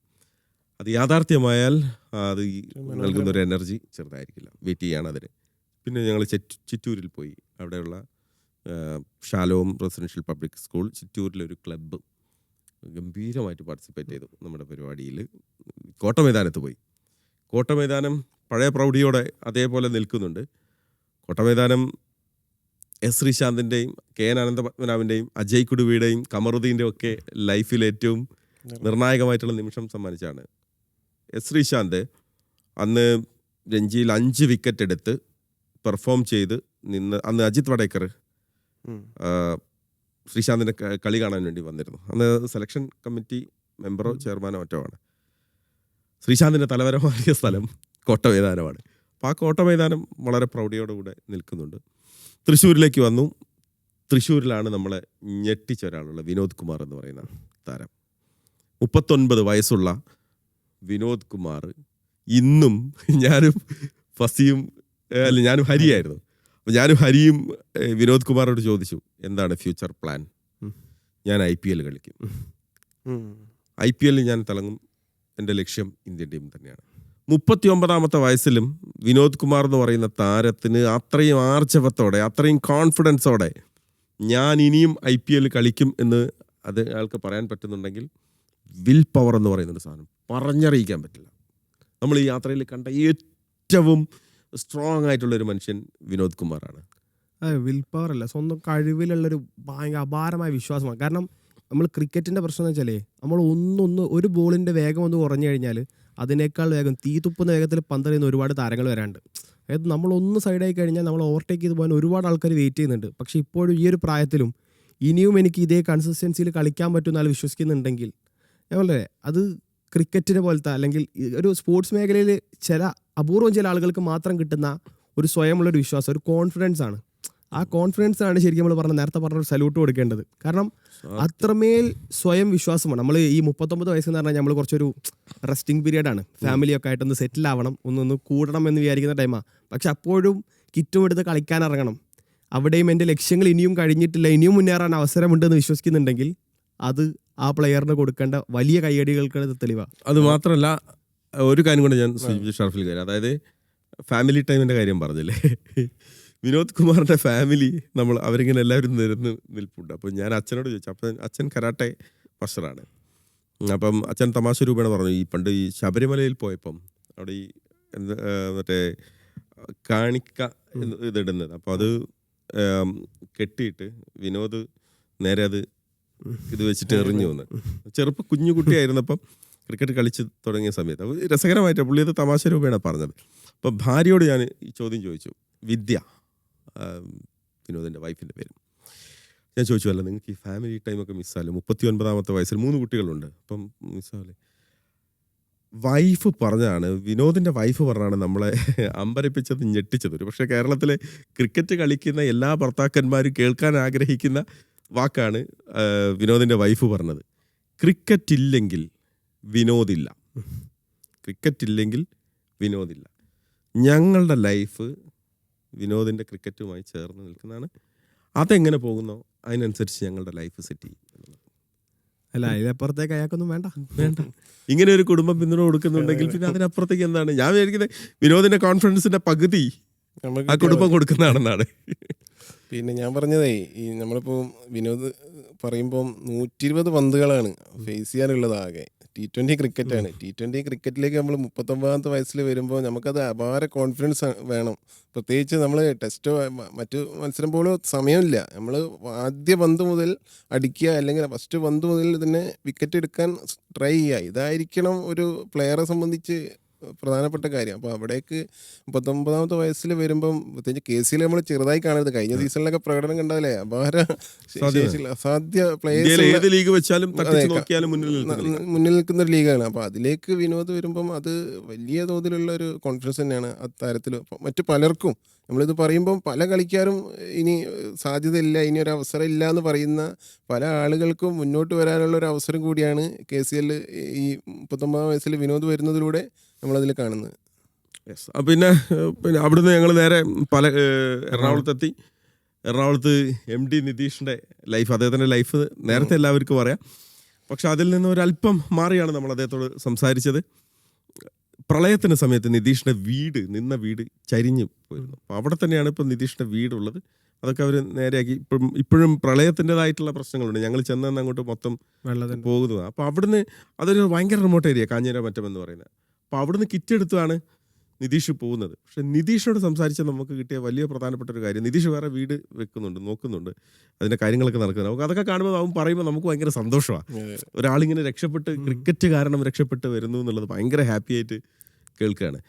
അത് യാഥാർത്ഥ്യമായാൽ അത് നൽകുന്നൊരു എനർജി ചെറുതായിരിക്കില്ല. വെയിറ്റ് ചെയ്യാണ് അതിന്. പിന്നെ ഞങ്ങൾ ചിറ്റൂരിൽ പോയി. അവിടെയുള്ള ഷാലോം റെസിഡൻഷ്യൽ പബ്ലിക് സ്കൂൾ ചിറ്റൂരിലൊരു ക്ലബ്ബ് ഗംഭീരമായിട്ട് പാർട്ടിസിപ്പേറ്റ് ചെയ്തു നമ്മുടെ പരിപാടിയിൽ. കോട്ടമൈതാനത്ത് പോയി. കോട്ടമൈതാനം പഴയ പ്രൗഢിയോടെ അതേപോലെ നിൽക്കുന്നുണ്ട്. കോട്ടമൈതാനം എസ് ശ്രീശാന്തിൻ്റെയും KN അനന്തപത്മനാഭൻ്റെയും അജയ് കുടുവിയുടെയും കമറുദ്ദീൻ്റെ ഒക്കെ ലൈഫിൽ ഏറ്റവും നിർണായകമായിട്ടുള്ള നിമിഷം സമ്മാനിച്ചാണ്. എസ് ശ്രീശാന്ത് അന്ന് രഞ്ജിയിൽ 5 വിക്കറ്റ് എടുത്ത് പെർഫോം ചെയ്ത് നിന്ന് അന്ന് അജിത് വടേക്കർ ശ്രീശാന്തിൻ്റെ കളി കാണാൻ വേണ്ടി വന്നിരുന്നു. അന്ന് സെലക്ഷൻ കമ്മിറ്റി മെമ്പറോ ചെയർമാനോ മറ്റോ ആണ്. ശ്രീശാന്തിൻ്റെ തലവരമാറിയ സ്ഥലം കോട്ടമൈതാനമാണ്. അപ്പോൾ ആ കോട്ടമൈതാനം വളരെ പ്രൗഢിയോടുകൂടെ നിൽക്കുന്നുണ്ട്. തൃശ്ശൂരിലേക്ക് വന്നു. തൃശ്ശൂരിലാണ് നമ്മളെ ഞെട്ടിച്ച ഒരാളുള്ള വിനോദ് കുമാർ എന്ന് പറയുന്ന താരം. 39 വയസ്സുള്ള വിനോദ് കുമാർ ഇന്നും ഞാനും ഹരിയായിരുന്നു. അപ്പോൾ ഞാനും ഹരിയും വിനോദ് കുമാറോട് ചോദിച്ചു എന്താണ് ഫ്യൂച്ചർ പ്ലാൻ. ഞാൻ IPL കളിക്കും, IPL ഞാൻ തിളങ്ങും, എൻ്റെ ലക്ഷ്യം ഇന്ത്യൻ ടീം തന്നെയാണ്. 39-ാമത്തെ വയസ്സിലും വിനോദ് കുമാർ എന്ന് പറയുന്ന താരത്തിന് അത്രയും ആർജവത്തോടെ, അത്രയും കോൺഫിഡൻസോടെ ഞാൻ ഇനിയും IPL കളിക്കും എന്ന് അത് അയാൾക്ക് പറയാൻ പറ്റുന്നുണ്ടെങ്കിൽ വിൽ പവർ എന്ന് പറയുന്നൊരു സാധനം പറഞ്ഞറിയിക്കാൻ പറ്റില്ല. നമ്മൾ ഈ യാത്രയിൽ കണ്ട ഏറ്റവും സ്ട്രോങ് ആയിട്ടുള്ളൊരു മനുഷ്യൻ വിനോദ് കുമാറാണ്. വിൽ പവർ അല്ല, സ്വന്തം കഴിവിലുള്ളൊരു ഭയങ്കര അപാരമായ വിശ്വാസമാണ്. കാരണം നമ്മൾ ക്രിക്കറ്റിൻ്റെ പ്രശ്നം എന്ന് വെച്ചാലേ നമ്മൾ ഒരു ബോളിൻ്റെ വേഗം ഒന്ന് കുറഞ്ഞു കഴിഞ്ഞാൽ അതിനേക്കാൾ വേഗം തീ തുപ്പുന്ന വേഗത്തിൽ പന്തെറിയുന്ന ഒരുപാട് താരങ്ങൾ വരാണ്ട്. അതായത് നമ്മളൊന്ന് സൈഡായി കഴിഞ്ഞാൽ നമ്മൾ ഓവർടേക്ക് ചെയ്ത് പോകാൻ ഒരുപാട് ആൾക്കാർ വെയിറ്റ് ചെയ്യുന്നുണ്ട്. പക്ഷേ ഇപ്പോഴും ഈ ഒരു പ്രായത്തിലും ഇനിയും എനിക്ക് ഇതേ കൺസിസ്റ്റൻസിയിൽ കളിക്കാൻ പറ്റുമെന്നാൽ വിശ്വസിക്കുന്നുണ്ടെങ്കിൽ ഞങ്ങളെ അത് ക്രിക്കറ്റിനെ പോലത്തെ അല്ലെങ്കിൽ ഒരു സ്പോർട്സ് മേഖലയിൽ അപൂർവം ചില ആളുകൾക്ക് മാത്രം കിട്ടുന്ന ഒരു സ്വയമുള്ളൊരു വിശ്വാസം, ഒരു കോൺഫിഡൻസ് ആണ്. ആ കോൺഫിഡൻസ് ആണ് ശരിക്കും നമ്മൾ നേരത്തെ പറഞ്ഞ സല്യൂട്ട് കൊടുക്കേണ്ടത്. കാരണം അത്രമേൽ സ്വയം വിശ്വാസമാണ്. നമ്മൾ ഈ 39 വയസ്സെന്ന് പറഞ്ഞാൽ നമ്മൾ കുറച്ചൊരു റെസ്റ്റിംഗ് പീരീഡാണ്. ഫാമിലിയൊക്കെ ആയിട്ടൊന്ന് സെറ്റിൽ ആവണം, ഒന്ന് കൂടണം എന്ന് വിചാരിക്കുന്ന ടൈമാണ്. പക്ഷെ അപ്പോഴും കിറ്റും എടുത്ത് കളിക്കാൻ ഇറങ്ങണം. അവിടെയും എൻ്റെ ലക്ഷ്യങ്ങൾ ഇനിയും കഴിഞ്ഞിട്ടില്ല, ഇനിയും മുന്നേറാൻ അവസരമുണ്ടെന്ന് വിശ്വസിക്കുന്നുണ്ടെങ്കിൽ അത് ആ പ്ലെയറിന് കൊടുക്കേണ്ട വലിയ കയ്യടികൾക്ക് തെളിവാണ്. അത് മാത്രമല്ല, ഒരു കാര്യം കൂടെ ഞാൻ സൂചിപ്പിച്ചു ഷർഫിൽ കാര്യം, അതായത് ഫാമിലി ടൈമിൻ്റെ കാര്യം പറഞ്ഞില്ലേ, വിനോദ് കുമാറിൻ്റെ ഫാമിലി അവരിങ്ങനെ എല്ലാവരും നിൽപ്പുണ്ട്. അപ്പോൾ ഞാൻ അച്ഛനോട് ചോദിച്ചു. അപ്പം അച്ഛൻ കരാട്ടെ മാസ്റ്ററാണ്. അപ്പം അച്ഛൻ തമാശ രൂപേണ പറഞ്ഞു, ഈ പണ്ട് ഈ ശബരിമലയിൽ പോയപ്പം അവിടെ ഈ മറ്റേ കാണിക്ക ഇതിടുന്നത്, അപ്പോൾ അത് കെട്ടിയിട്ട് വിനോദ് നേരെ അത് ഇത് വെച്ചിട്ട് എറിഞ്ഞു വന്ന്. കുഞ്ഞു കുട്ടിയായിരുന്നപ്പം ക്രിക്കറ്റ് കളിച്ച് തുടങ്ങിയ സമയത്ത് അപ്പോൾ രസകരമായിട്ട് പുള്ളി അത് തമാശ രൂപേണ പറഞ്ഞത്. അപ്പം ഭാര്യയോട് ഞാൻ ഈ ചോദ്യം ചോദിച്ചു, വിദ്യ, വിനോദിൻ്റെ വൈഫിൻ്റെ പേര്, ഞാൻ ചോദിച്ചു, അല്ല നിങ്ങൾക്ക് ഈ ഫാമിലി ടൈമൊക്കെ മിസ്സാല്ലേ, 39-ാമത്തെ വയസ്സിൽ 3 കുട്ടികളുണ്ട്, അപ്പം മിസ്സാവില്ലേ? വൈഫ് പറഞ്ഞാണ്, വിനോദിൻ്റെ വൈഫ് പറഞ്ഞാണ് നമ്മളെ അമ്പരപ്പിച്ചത്, ഞെട്ടിച്ചത്. ഒരു പക്ഷേ കേരളത്തിലെ ക്രിക്കറ്റ് കളിക്കുന്ന എല്ലാ ഭർത്താക്കന്മാരും കേൾക്കാൻ ആഗ്രഹിക്കുന്ന വാക്കാണ് വിനോദിൻ്റെ വൈഫ് പറഞ്ഞത്. ക്രിക്കറ്റ് ഇല്ലെങ്കിൽ വിനോദില്ല, ക്രിക്കറ്റ് ഇല്ലെങ്കിൽ വിനോദില്ല. ഞങ്ങളുടെ ലൈഫ് വിനോദിൻ്റെ ക്രിക്കറ്റുമായി ചേർന്ന് നിൽക്കുന്നതാണ്. അതെങ്ങനെ പോകുന്നോ അതിനനുസരിച്ച് ഞങ്ങളുടെ ലൈഫ് സെറ്റ് ചെയ്യും. അല്ല, അതിനപ്പുറത്തേക്ക് അയാൾക്കൊന്നും വേണ്ട. ഇങ്ങനെ ഒരു കുടുംബം പിന്തുണ കൊടുക്കുന്നുണ്ടെങ്കിൽ പിന്നെ അതിനപ്പുറത്തേക്ക് എന്താണ്? ഞാൻ വിചാരിക്കുന്നത് വിനോദിന്റെ കോൺഫിഡൻസിന്റെ പകുതി ആ കുടുംബം കൊടുക്കുന്നതാണെന്നാണ്. പിന്നെ ഞാൻ പറഞ്ഞതേ, ഈ നമ്മളിപ്പോൾ വിനോദ് പറയുമ്പം 120 പന്തുകളാണ് ഫേസ് ചെയ്യാനുള്ളത്. ആകെ T20 ക്രിക്കറ്റാണ്. T20 ക്രിക്കറ്റിലേക്ക് നമ്മൾ 39-ാമത്തെ വയസ്സിൽ വരുമ്പോൾ നമുക്കത് അപാര കോൺഫിഡൻസ് വേണം. പ്രത്യേകിച്ച് നമ്മൾ ടെസ്റ്റോ മറ്റു മത്സരം പോലും സമയമില്ല. നമ്മൾ ആദ്യ പന്ത് മുതൽ അടിക്കുക, അല്ലെങ്കിൽ ഫസ്റ്റ് പന്ത് മുതൽ തന്നെ വിക്കറ്റ് എടുക്കാൻ ട്രൈ ചെയ്യുക. ഇതായിരിക്കണം ഒരു പ്ലെയറെ സംബന്ധിച്ച് പ്രധാനപ്പെട്ട കാര്യം. അപ്പോൾ അവിടേക്ക് 39-ാമത്തെ വയസ്സിൽ വരുമ്പം പ്രത്യേകിച്ച് KCL നമ്മൾ ചെറുതായി കാണരുത്. കഴിഞ്ഞ സീസണിലൊക്കെ പ്രകടനം കണ്ടാലേ അപാര അസാധ്യ പ്ലേയേഴ്സ് ഏത് ലീഗ് വെച്ചാലും മുന്നിൽ നിൽക്കുന്ന ഒരു ലീഗാണ്. അപ്പോൾ അതിലേക്ക് വിനോദ് വരുമ്പം അത് വലിയ തോതിലുള്ള ഒരു കോൺഫിഡൻസ് തന്നെയാണ് അത്താരത്തിൽ. മറ്റു പലർക്കും നമ്മളിത് പറയുമ്പം പല കളിക്കാരും ഇനി സാധ്യതയില്ല, ഇനി ഒരു അവസരം ഇല്ല എന്ന് പറയുന്ന പല ആളുകൾക്കും മുന്നോട്ട് വരാനുള്ള ഒരു അവസരം കൂടിയാണ് KCL ഈ 39-ാം വയസ്സിൽ വിനോദ് വരുന്നതിലൂടെ നമ്മളതിൽ കാണുന്നത്. പിന്നെ അവിടുന്ന് ഞങ്ങൾ നേരെ എറണാകുളത്തെത്തി. എറണാകുളത്ത് MD നിതീഷിൻ്റെ ലൈഫ്, അദ്ദേഹത്തിൻ്റെ ലൈഫ് നേരത്തെ എല്ലാവർക്കും അറിയാം. പക്ഷെ അതിൽ നിന്ന് ഒരല്പം മാറിയാണ് നമ്മൾ അദ്ദേഹത്തോട് സംസാരിച്ചത്. പ്രളയത്തിൻ്റെ സമയത്ത് നിതീഷിൻ്റെ നിന്ന വീട് ചരിഞ്ഞു പോയിരുന്നു. അപ്പോൾ അവിടെ തന്നെയാണ് ഇപ്പം നിതീഷിൻ്റെ വീടുള്ളത്. അതൊക്കെ അവർ നേരെയാക്കി. ഇപ്പോഴും പ്രളയത്തിൻ്റെതായിട്ടുള്ള പ്രശ്നങ്ങളുണ്ട്. ഞങ്ങൾ ചെന്ന് അങ്ങോട്ട് മൊത്തം പോകുന്നതാണ്. അപ്പോൾ അവിടുന്ന് അതൊരു ഭയങ്കര റിമോട്ട് ഏരിയ, കാഞ്ഞിരമറ്റം എന്ന് പറയുന്നത്. അപ്പോൾ അവിടുന്ന് കിറ്റ് എടുത്താണ് നിതീഷ് പോകുന്നത്. പക്ഷെ നിതീഷിനോട് സംസാരിച്ച് നമുക്ക് കിട്ടിയ വലിയ പ്രധാനപ്പെട്ട ഒരു കാര്യം, നിതീഷ് വേറെ വീട് വെക്കുന്നുണ്ട്, നോക്കുന്നുണ്ട്, അതിൻ്റെ കാര്യങ്ങളൊക്കെ നടക്കുന്നത്. നമുക്ക് അതൊക്കെ കാണുമ്പോൾ അവൻ പറയുമ്പോൾ നമുക്ക് ഭയങ്കര സന്തോഷമാണ്. ഒരാളിങ്ങനെ രക്ഷപ്പെട്ട്, ക്രിക്കറ്റ് കാരണം രക്ഷപ്പെട്ട് വരുന്നു എന്നുള്ളത് ഭയങ്കര ഹാപ്പി ആയിട്ട് കേൾക്കുകയാണ്.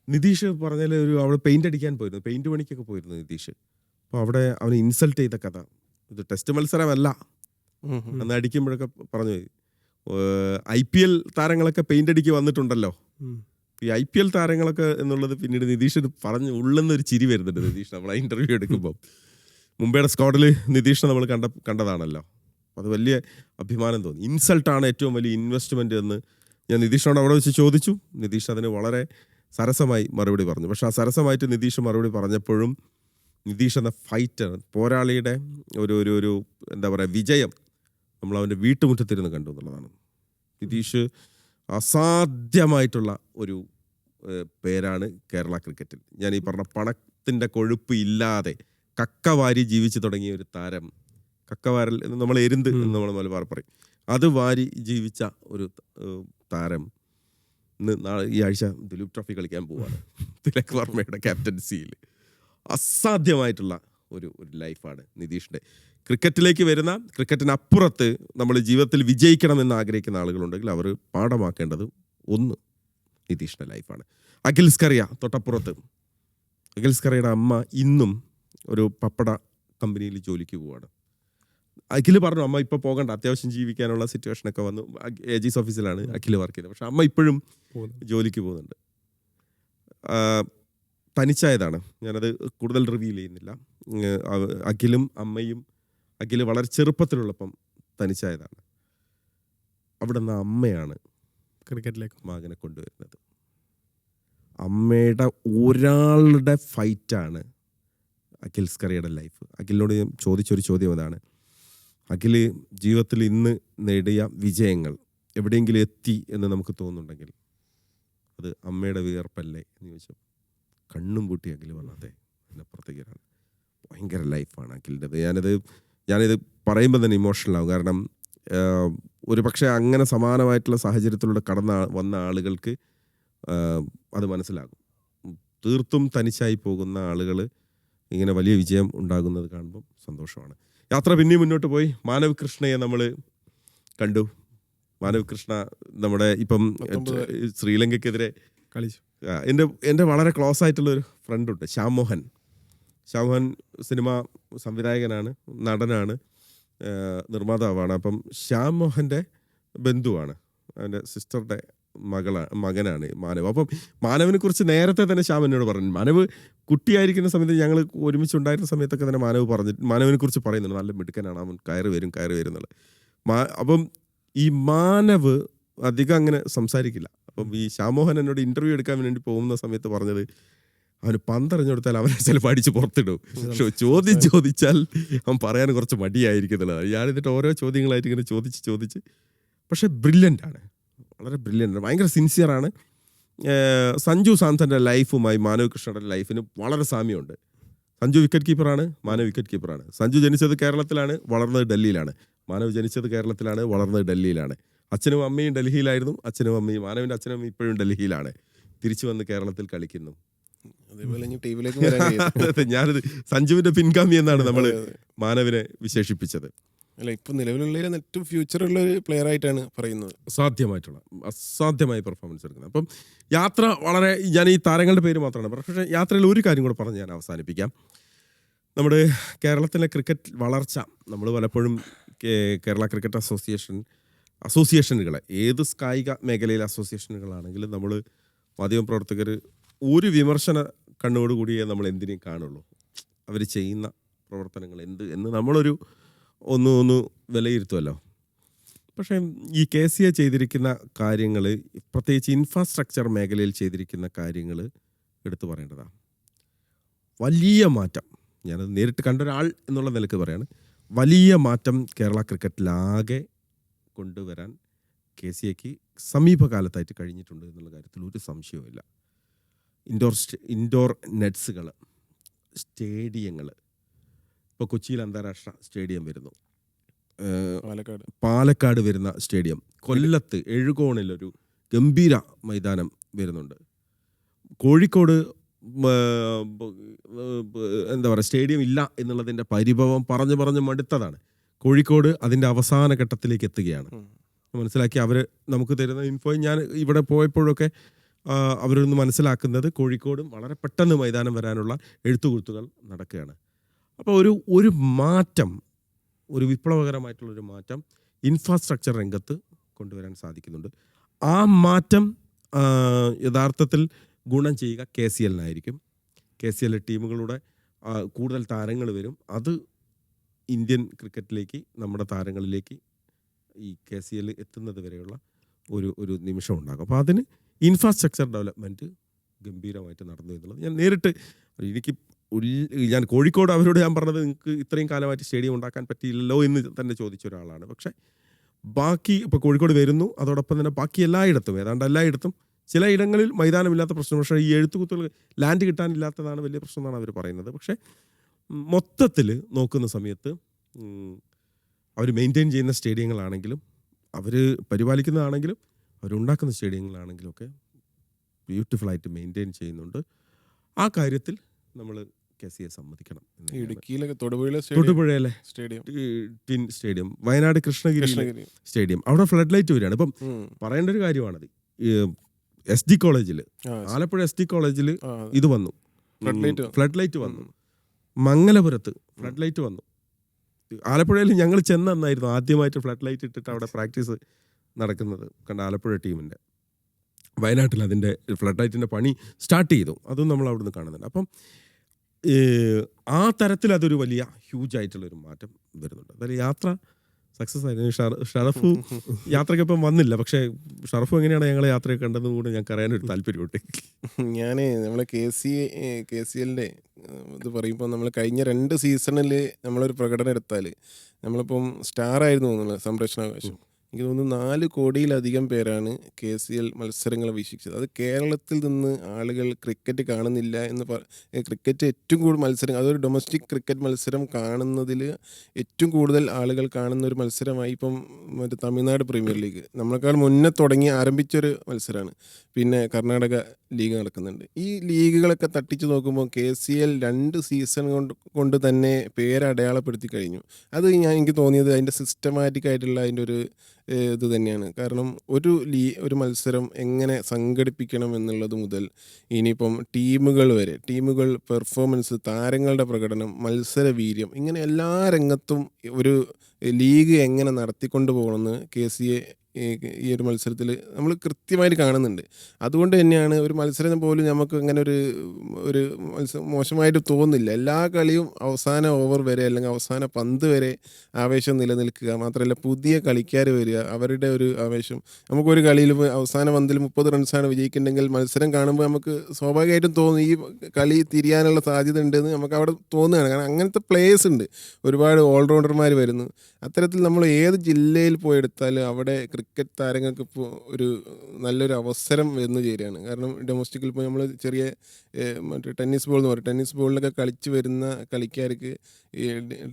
നിതീഷ് പറഞ്ഞാൽ അവിടെ പെയിൻ്റ് അടിക്കാൻ പോയിരുന്നു, പെയിൻറ്റ് പണിക്കൊക്കെ പോയിരുന്നു നിതീഷ്. അപ്പോൾ അവിടെ അവന് ഇൻസൾട്ട് ചെയ്ത കഥ, ഇത് ടെസ്റ്റ് മത്സരമല്ല അന്ന് അടിക്കുമ്പോഴൊക്കെ പറഞ്ഞു. IPL താരങ്ങളൊക്കെ പെയിൻ്റ് അടിക്ക് വന്നിട്ടുണ്ടല്ലോ, ഈ IPL താരങ്ങളൊക്കെ എന്നുള്ളത് പിന്നീട് നിതീഷ് പറഞ്ഞ് ഉള്ളെന്നൊരു ചിരി വരുന്നുണ്ട്. നിതീഷ് നമ്മളെ ഇൻ്റർവ്യൂ എടുക്കുമ്പോൾ മുംബൈയുടെ സ്ക്വാഡിൽ നിതീഷിനെ നമ്മൾ കണ്ടതാണല്ലോ. അത് വലിയ അഭിമാനം തോന്നി. ഇൻസൾട്ടാണ് ഏറ്റവും വലിയ ഇൻവെസ്റ്റ്മെൻറ്റ് എന്ന് ഞാൻ നിതീഷിനോട് അവിടെ വെച്ച് ചോദിച്ചു. നിതീഷ് അതിന് വളരെ സരസമായി മറുപടി പറഞ്ഞു. പക്ഷെ ആ സരസമായിട്ട് നിതീഷ് മറുപടി പറഞ്ഞപ്പോഴും നിതീഷ് എന്ന ഫൈറ്റർ, പോരാളിയുടെ ഒരു എന്താ പറയുക, വിജയം നമ്മൾ അവൻ്റെ വീട്ടുമുറ്റത്തിരുന്ന് കണ്ടു എന്നുള്ളതാണ്. നിതീഷ് അസാധ്യമായിട്ടുള്ള ഒരു പേരാണ് കേരള ക്രിക്കറ്റിൽ. ഞാൻ ഈ പറഞ്ഞ പണത്തിൻ്റെ കൊഴുപ്പ് ഇല്ലാതെ കക്കവാരി ജീവിച്ചു തുടങ്ങിയ ഒരു താരം. കക്കവാരൽ എന്ന് നമ്മൾ എരുന്ത് എന്ന് നമ്മൾ മലബാർ പറയും. അത് വാരി ജീവിച്ച ഒരു താരം ഈ ആഴ്ച ദിലീപ് ട്രോഫി കളിക്കാൻ പോവാണ്. തിലക് വർമ്മയുടെ ക്യാപ്റ്റൻസിയിൽ അസാധ്യമായിട്ടുള്ള ഒരു ലൈഫാണ് നിതീഷിൻ്റെ. ക്രിക്കറ്റിലേക്ക് വരുന്ന, ക്രിക്കറ്റിനപ്പുറത്ത് നമ്മൾ ജീവിതത്തിൽ വിജയിക്കണമെന്ന് ആഗ്രഹിക്കുന്ന ആളുകളുണ്ടെങ്കിൽ അവർ പാഠമാക്കേണ്ടത് ഒന്ന് നിതീഷിൻ്റെ ലൈഫാണ്. അഖിൽ സ്കറിയ തൊട്ടപ്പുറത്ത്. അഖിൽ സ്കറിയയുടെ അമ്മ ഇന്നും ഒരു പപ്പട കമ്പനിയിൽ ജോലിക്ക് പോവാണ്. അഖിൽ പറഞ്ഞു അമ്മ ഇപ്പോൾ പോകണ്ട, അത്യാവശ്യം ജീവിക്കാനുള്ള സിറ്റുവേഷനൊക്കെ വന്നു. AG's ഓഫീസിലാണ് അഖിൽ വർക്ക് ചെയ്തത്. പക്ഷെ അമ്മ ഇപ്പോഴും ജോലിക്ക് പോകുന്നുണ്ട്. തനിച്ചായതാണ്. ഞാനത് കൂടുതൽ റിവീൽ ചെയ്യുന്നില്ല. അഖിലും അമ്മയും അഖിൽ വളരെ ചെറുപ്പത്തിലുള്ളപ്പം തനിച്ചായതാണ്. അവിടെ നിന്ന് അമ്മയാണ് ക്രിക്കറ്റിലേക്ക് മകനെ കൊണ്ടുവരുന്നത്. അമ്മയുടെ ഒരാളുടെ ഫൈറ്റാണ് അഖിൽ സ്കറിയയുടെ ലൈഫ്. അഖിലിനോട് ഞാൻ ചോദിച്ചൊരു ചോദ്യം അതാണ്, അഖിൽ ജീവിതത്തിൽ ഇന്ന് നേടിയ വിജയങ്ങൾ എവിടെയെങ്കിലും എത്തി എന്ന് നമുക്ക് തോന്നുന്നുണ്ടെങ്കിൽ അത് അമ്മയുടെ വിയർപ്പല്ലേ എന്ന് ചോദിച്ചു. കണ്ണും പൂട്ടി അഖിൽ പറഞ്ഞതെ അതിനപ്പുറത്തേക്കാണ്. ഭയങ്കര ലൈഫാണ് അഖിലിൻ്റെത്. ഞാനിത് പറയുമ്പോൾ തന്നെ ഇമോഷണൽ ആവും. കാരണം ഒരു പക്ഷേ അങ്ങനെ സമാനമായിട്ടുള്ള സാഹചര്യത്തിലൂടെ വന്ന ആളുകൾക്ക് അത് മനസ്സിലാകും. തീർത്തും തനിച്ചായി പോകുന്ന ആളുകൾ ഇങ്ങനെ വലിയ വിജയം ഉണ്ടാകുന്നത് കാണുമ്പം സന്തോഷമാണ്. യാത്ര പിന്നെയും മുന്നോട്ട് പോയി. മാനവ് കൃഷ്ണയെ നമ്മൾ കണ്ടു. മാനവ് കൃഷ്ണ നമ്മുടെ ഇപ്പം ശ്രീലങ്കയ്ക്കെതിരെ കളിച്ചു. എൻ്റെ വളരെ ക്ലോസ് ആയിട്ടുള്ളൊരു ഫ്രണ്ടുണ്ട്, ശ്യാം മോഹൻ. സിനിമ സംവിധായകനാണ്, നടനാണ്, നിർമ്മാതാവാണ്. അപ്പം ശ്യാം മോഹൻ്റെ ബന്ധുവാണ്, അവൻ്റെ സിസ്റ്ററുടെ മകനാണ് മാനവ്. അപ്പം മാനവിനെ കുറിച്ച് നേരത്തെ തന്നെ ശ്യാം എന്നോട് പറഞ്ഞു. മാനവ് കുട്ടിയായിരിക്കുന്ന സമയത്ത് ഞങ്ങൾ ഒരുമിച്ചുണ്ടായിരുന്ന സമയത്തൊക്കെ തന്നെ മാനവിനെ കുറിച്ച് പറയുന്നുണ്ട്, നല്ല മിടുക്കനാണ് അവൻ, കയറി വരും എന്നുള്ളത്. അപ്പം ഈ മാനവ് അധികം അങ്ങനെ സംസാരിക്കില്ല. അപ്പം ഈ ശ്യാമോഹൻ എന്നോട് ഇൻ്റർവ്യൂ എടുക്കാൻ വേണ്ടി പോകുന്ന സമയത്ത് പറഞ്ഞത്, അവന് പന്തെറിഞ്ഞു കൊടുത്താൽ അവനെ ചിലപ്പോൾ അടിച്ച് പുറത്തിടും, പക്ഷെ ചോദിച്ചാൽ അവൻ പറയാൻ കുറച്ച് മടിയായിരിക്കുന്നുള്ളത്. ഞാനിതിട്ട് ഓരോ ചോദ്യങ്ങളായിട്ട് ഇങ്ങനെ ചോദിച്ച് പക്ഷെ ബ്രില്യൻ്റ് ആണ്, വളരെ ബ്രില്യൻ്റ് ആണ്, ഭയങ്കര സിൻസിയറാണ്. സഞ്ജു സാംസന്റെ ലൈഫുമായി മാനവ് കൃഷ്ണയുടെ ലൈഫിന് വളരെ സാമ്യമുണ്ട്. സഞ്ജു വിക്കറ്റ് കീപ്പറാണ്, മാനവ് വിക്കറ്റ് കീപ്പറാണ്. സഞ്ജു ജനിച്ചത് കേരളത്തിലാണ്, വളർന്നത് ഡൽഹിയിലാണ്. മാനവ് ജനിച്ചത് കേരളത്തിലാണ്, വളർന്നത് ഡൽഹിയിലാണ്. അച്ഛനും അമ്മയും ഡൽഹിയിലായിരുന്നു. മാനവിൻ്റെ അച്ഛനും അമ്മയും ഇപ്പോഴും ഡൽഹിയിലാണ്. തിരിച്ചു വന്ന് കേരളത്തിൽ കളിക്കുന്നു. ഞാനിത് സഞ്ജുവിന്റെ പിൻഗാമി എന്നാണ് നമ്മൾ മാനവിനെ വിശേഷിപ്പിച്ചത്. അല്ല, ഇപ്പൊ നിലവിലുള്ള ഏറ്റവും ഫ്യൂച്ചറുള്ള ഒരു പ്ലെയർ ആയിട്ടാണ് പറയുന്നത്. അസാധ്യമായ പെർഫോമൻസ് എടുക്കുന്നത്. അപ്പം യാത്ര വളരെ, ഞാൻ ഈ താരങ്ങളുടെ പേര് മാത്രമാണ്, പക്ഷേ യാത്രയിൽ ഒരു കാര്യം കൂടെ പറഞ്ഞ് ഞാൻ അവസാനിപ്പിക്കാം. നമ്മുടെ കേരളത്തിലെ ക്രിക്കറ്റ് വളർച്ച നമ്മൾ പലപ്പോഴും കേരള ക്രിക്കറ്റ് അസോസിയേഷനുകളെ, ഏത് കായിക മേഖലയിലെ അസോസിയേഷനുകളാണെങ്കിലും നമ്മൾ മാധ്യമപ്രവർത്തകർ ഒരു വിമർശന കണ്ണോടുകൂടിയേ നമ്മൾ എന്തിനേയും കാണുള്ളൂ. അവർ ചെയ്യുന്ന പ്രവർത്തനങ്ങൾ എന്ന് നമ്മളൊരു ഒന്ന് വിലയിരുത്തുമല്ലോ. പക്ഷേ ഈ KCA ചെയ്തിരിക്കുന്ന കാര്യങ്ങൾ, പ്രത്യേകിച്ച് ഇൻഫ്രാസ്ട്രക്ചർ മേഖലയിൽ ചെയ്തിരിക്കുന്ന കാര്യങ്ങൾ എടുത്തു പറയേണ്ടതാണ്. വലിയ മാറ്റം, ഞാനത് നേരിട്ട് കണ്ട ഒരാൾ എന്നുള്ള നിലയ്ക്ക് പറയാണ്, വലിയ മാറ്റം കേരള ക്രിക്കറ്റിലാകെ കൊണ്ടുവരാൻ KCAക്ക് സമീപകാലത്തായിട്ട് കഴിഞ്ഞിട്ടുണ്ട് എന്നുള്ള കാര്യത്തിൽ ഒരു സംശയവുമില്ല. ഇൻഡോർ നെറ്റ്സുകൾ, സ്റ്റേഡിയങ്ങൾ, ഇപ്പോൾ കൊച്ചിയിൽ അന്താരാഷ്ട്ര സ്റ്റേഡിയം വരുന്നു, പാലക്കാട് വരുന്ന സ്റ്റേഡിയം, കൊല്ലത്ത് എഴുകോണിലൊരു ഗംഭീര മൈതാനം വരുന്നുണ്ട്, കോഴിക്കോട് എന്താ പറയുക സ്റ്റേഡിയം ഇല്ല എന്നുള്ളതിൻ്റെ പരിഭവം പറഞ്ഞ് മടുത്തതാണ്. കോഴിക്കോട് അതിൻ്റെ അവസാന ഘട്ടത്തിലേക്ക് എത്തുകയാണ്. മനസ്സിലാക്കി അവർ നമുക്ക് തരുന്ന ഇൻഫോ, ഞാൻ ഇവിടെ പോയപ്പോഴൊക്കെ അവരൊന്ന് മനസ്സിലാക്കുന്നത് കോഴിക്കോടും വളരെ പെട്ടെന്ന് മൈതാനം വരാനുള്ള എഴുത്തുകുത്തുകൾ നടക്കുകയാണ്. അപ്പോൾ ഒരു മാറ്റം, ഒരു വിപ്ലവകരമായിട്ടുള്ളൊരു മാറ്റം ഇൻഫ്രാസ്ട്രക്ചർ രംഗത്ത് കൊണ്ടുവരാൻ സാധിക്കുന്നുണ്ട്. ആ മാറ്റം യഥാർത്ഥത്തിൽ ഗുണം ചെയ്യുക KCLനായിരിക്കും. KCL ടീമുകളുടെ കൂടുതൽ താരങ്ങൾ വരും. അത് ഇന്ത്യൻ ക്രിക്കറ്റിലേക്ക്, നമ്മുടെ താരങ്ങളിലേക്ക് ഈ KCL എത്തുന്നത് വരെയുള്ള ഒരു നിമിഷം ഉണ്ടാകും. അപ്പോൾ അതിന് ഇൻഫ്രാസ്ട്രക്ചർ ഡെവലപ്മെൻറ്റ് ഗംഭീരമായിട്ട് നടന്നു എന്നുള്ളത് ഞാൻ നേരിട്ട് ഞാൻ കോഴിക്കോട് അവരോട് ഞാൻ പറഞ്ഞത്, നിങ്ങൾക്ക് ഇത്രയും കാലമായിട്ട് സ്റ്റേഡിയം ഉണ്ടാക്കാൻ പറ്റിയില്ലല്ലോ എന്ന് തന്നെ ചോദിച്ച ഒരാളാണ്. പക്ഷേ ബാക്കി ഇപ്പോൾ കോഴിക്കോട് വരുന്നു, അതോടൊപ്പം തന്നെ ബാക്കി എല്ലായിടത്തും, ഏതാണ്ട് എല്ലായിടത്തും ചില ഇടങ്ങളിൽ മൈതാനമില്ലാത്ത പ്രശ്നം, പക്ഷേ ഈ എഴുത്തുകുത്തുകൾ ലാൻഡ് കിട്ടാനില്ലാത്തതാണ് വലിയ പ്രശ്നം എന്നാണ് അവർ പറയുന്നത്. പക്ഷേ മൊത്തത്തിൽ നോക്കുന്ന സമയത്ത് അവർ മെയിൻറ്റെയിൻ ചെയ്യുന്ന സ്റ്റേഡിയങ്ങളാണെങ്കിലും, അവർ പരിപാലിക്കുന്നതാണെങ്കിലും, അവരുണ്ടാക്കുന്ന സ്റ്റേഡിയങ്ങളാണെങ്കിലും ഒക്കെ ബ്യൂട്ടിഫുള്ളായിട്ട് മെയിൻറ്റെയിൻ ചെയ്യുന്നുണ്ട്. ആ കാര്യത്തിൽ നമ്മൾ KCA സമ്മതിക്കണം. ഇടുക്കിയിലൊക്കെ തൊടുപുഴയിലെ ടിൻ സ്റ്റേഡിയം, വയനാട് കൃഷ്ണഗിരി സ്റ്റേഡിയം, അവിടെ ഫ്ലഡ് ലൈറ്റ് വരികയാണ്. ഇപ്പം പറയേണ്ട ഒരു കാര്യമാണത്. SD കോളേജിൽ, ആലപ്പുഴ SD കോളേജിൽ ഇത് വന്നു, ഫ്ലഡ് ലൈറ്റ് വന്നു. മംഗലപുരത്ത് ഫ്ലഡ് ലൈറ്റ് വന്നു. ആലപ്പുഴയിൽ ഞങ്ങൾ ചെന്നായിരുന്നു ആദ്യമായിട്ട് ഫ്ലഡ് ലൈറ്റ് ഇട്ടിട്ട് അവിടെ പ്രാക്ടീസ് നടക്കുന്നത് കണ്ട ആലപ്പുഴ ടീമിൻ്റെ. വയനാട്ടിൽ അതിൻ്റെ ഫ്ലഡ് ലൈറ്റിൻ്റെ പണി സ്റ്റാർട്ട് ചെയ്തു. അതും നമ്മൾ അവിടുന്ന് കാണുന്നുണ്ട്. അപ്പം ആ തരത്തിൽ അതൊരു വലിയ ഹ്യൂജ് ആയിട്ടുള്ളൊരു മാറ്റം വരുന്നുണ്ട്. അതായത് യാത്ര സക്സസ് ആയിരുന്നു. ഷറഫ് യാത്രയ്ക്കൊപ്പം വന്നില്ല, പക്ഷേ ഷറഫ് എങ്ങനെയാണ് ഞങ്ങളെ യാത്രയൊക്കെ കണ്ടതെന്ന് കൂടെ ഞങ്ങൾക്ക് അറിയാനൊരു താല്പര്യമുണ്ട്. ഞാൻ നമ്മളെ കെ സി എല്ലിൻ്റെ ഇത് പറയുമ്പോൾ നമ്മൾ കഴിഞ്ഞ 2 സീസണിൽ നമ്മളൊരു പ്രകടനം എടുത്താൽ നമ്മളിപ്പം സ്റ്റാർ ആയിരുന്നു തോന്നുന്നത് സംരക്ഷണാവകാശം. എനിക്ക് തോന്നുന്നു 4 കോടിയിലധികം പേരാണ് KCL മത്സരങ്ങൾ വീക്ഷിച്ചത്. അത് കേരളത്തിൽ നിന്ന് ആളുകൾ ക്രിക്കറ്റ് കാണുന്നില്ല എന്ന് ക്രിക്കറ്റ് ഏറ്റവും കൂടുതൽ മത്സരം, അതൊരു ഡൊമസ്റ്റിക് ക്രിക്കറ്റ് മത്സരം കാണുന്നതിൽ ഏറ്റവും കൂടുതൽ ആളുകൾ കാണുന്ന ഒരു മത്സരമായി ഇപ്പം മറ്റേ തമിഴ്നാട് പ്രീമിയർ ലീഗ് നമ്മളെക്കാൾ മുന്നേ തുടങ്ങി ആരംഭിച്ചൊരു മത്സരമാണ്. പിന്നെ കർണാടക ലീഗ് നടക്കുന്നുണ്ട്. ഈ ലീഗുകളൊക്കെ തട്ടിച്ച് നോക്കുമ്പോൾ KCL 2 സീസൺ കൊണ്ട് തന്നെ പേരടയാളപ്പെടുത്തി കഴിഞ്ഞു. അത് എനിക്ക് തോന്നിയത് അതിൻ്റെ സിസ്റ്റമാറ്റിക് ആയിട്ടുള്ള അതിൻ്റെ ഒരു ഇത് തന്നെയാണ്. കാരണം ഒരു മത്സരം എങ്ങനെ സംഘടിപ്പിക്കണം എന്നുള്ളത് മുതൽ ഇനിയിപ്പം ടീമുകൾ പെർഫോമൻസ്, താരങ്ങളുടെ പ്രകടനം, മത്സര വീര്യം, ഇങ്ങനെ എല്ലാ രംഗത്തും ഒരു ലീഗ് എങ്ങനെ നടത്തിക്കൊണ്ട് പോകണമെന്ന് ഈ ഒരു മത്സരത്തിൽ നമ്മൾ കൃത്യമായിട്ട് കാണുന്നുണ്ട്. അതുകൊണ്ട് തന്നെയാണ് ഒരു മത്സരം പോലും നമുക്ക് അങ്ങനെ ഒരു മോശമായിട്ട് തോന്നുന്നില്ല. എല്ലാ കളിയും അവസാന ഓവർ വരെ അല്ലെങ്കിൽ അവസാന പന്ത് വരെ ആവേശം നിലനിൽക്കുക. മാത്രമല്ല പുതിയ കളിക്കാർ വരിക, അവരുടെ ഒരു ആവേശം. നമുക്കൊരു കളിയിൽ അവസാന പന്തിൽ 30 റൺസാണ് വിജയിക്കുന്നുണ്ടെങ്കിൽ മത്സരം കാണുമ്പോൾ നമുക്ക് സ്വാഭാവികമായിട്ടും തോന്നും ഈ കളി തിരിയാനുള്ള സാധ്യത ഉണ്ടെന്ന് നമുക്ക് അവിടെ തോന്നുകയാണ്. കാരണം അങ്ങനത്തെ പ്ലേയേഴ്സ് ഉണ്ട്, ഒരുപാട് ഓൾറൗണ്ടർമാർ വരുന്നു. അത്തരത്തിൽ നമ്മൾ ഏത് ജില്ലയിൽ പോയി എടുത്താലും അവിടെ ക്രിക്കറ്റ് താരങ്ങൾക്ക് ഇപ്പോൾ ഒരു നല്ലൊരു അവസരം വന്നു ചേരുകയാണ്. കാരണം ഡൊമസ്റ്റിക്കിൽ ഇപ്പോൾ നമ്മൾ ചെറിയ മറ്റേ ടെന്നീസ് ബോൾ എന്ന് പറയും, ടെന്നീസ് ബോളിലൊക്കെ കളിച്ച് വരുന്ന കളിക്കാർക്ക് ഈ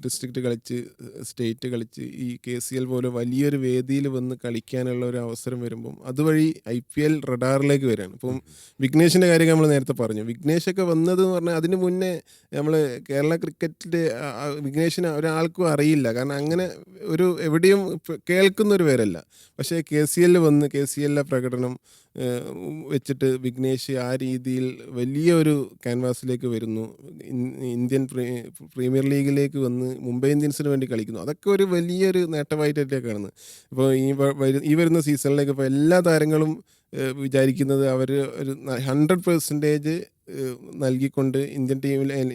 ഡിസ്ട്രിക്റ്റ് കളിച്ച് സ്റ്റേറ്റ് കളിച്ച് ഈ KCL പോലെ വലിയൊരു വേദിയിൽ വന്ന് കളിക്കാനുള്ള ഒരു അവസരം വരുമ്പം അതുവഴി IPL റഡാറിലേക്ക് വരികയാണ്. ഇപ്പം വിഘ്നേഷിൻ്റെ കാര്യമൊക്കെ നമ്മൾ നേരത്തെ പറഞ്ഞു. വിഘ്നേഷൊക്കെ വന്നത് എന്ന് പറഞ്ഞാൽ അതിന് മുന്നേ നമ്മൾ കേരള ക്രിക്കറ്റിൻ്റെ വിഘ്നേഷിന് ഒരാൾക്കും അറിയില്ല. കാരണം അങ്ങനെ എവിടെയും കേൾക്കുന്നൊരു പേരല്ല. പക്ഷേ KCL വന്ന് KCLിലെ പ്രകടനം വെച്ചിട്ട് വിഘ്നേഷ് ആ രീതിയിൽ വലിയൊരു ക്യാൻവാസിലേക്ക് വരുന്നു. ഇന്ത്യൻ പ്രീമിയർ ലീഗിലേക്ക് വന്ന് മുംബൈ ഇന്ത്യൻസിന് വേണ്ടി കളിക്കുന്നു. അതൊക്കെ ഒരു വലിയൊരു നേട്ടമായിട്ടൊക്കെ കാണുന്നത്. ഇപ്പോൾ ഈ വരുന്ന സീസണിലേക്ക് ഇപ്പോൾ എല്ലാ താരങ്ങളും വിചാരിക്കുന്നത് അവർ ഒരു 100% നൽകിക്കൊണ്ട്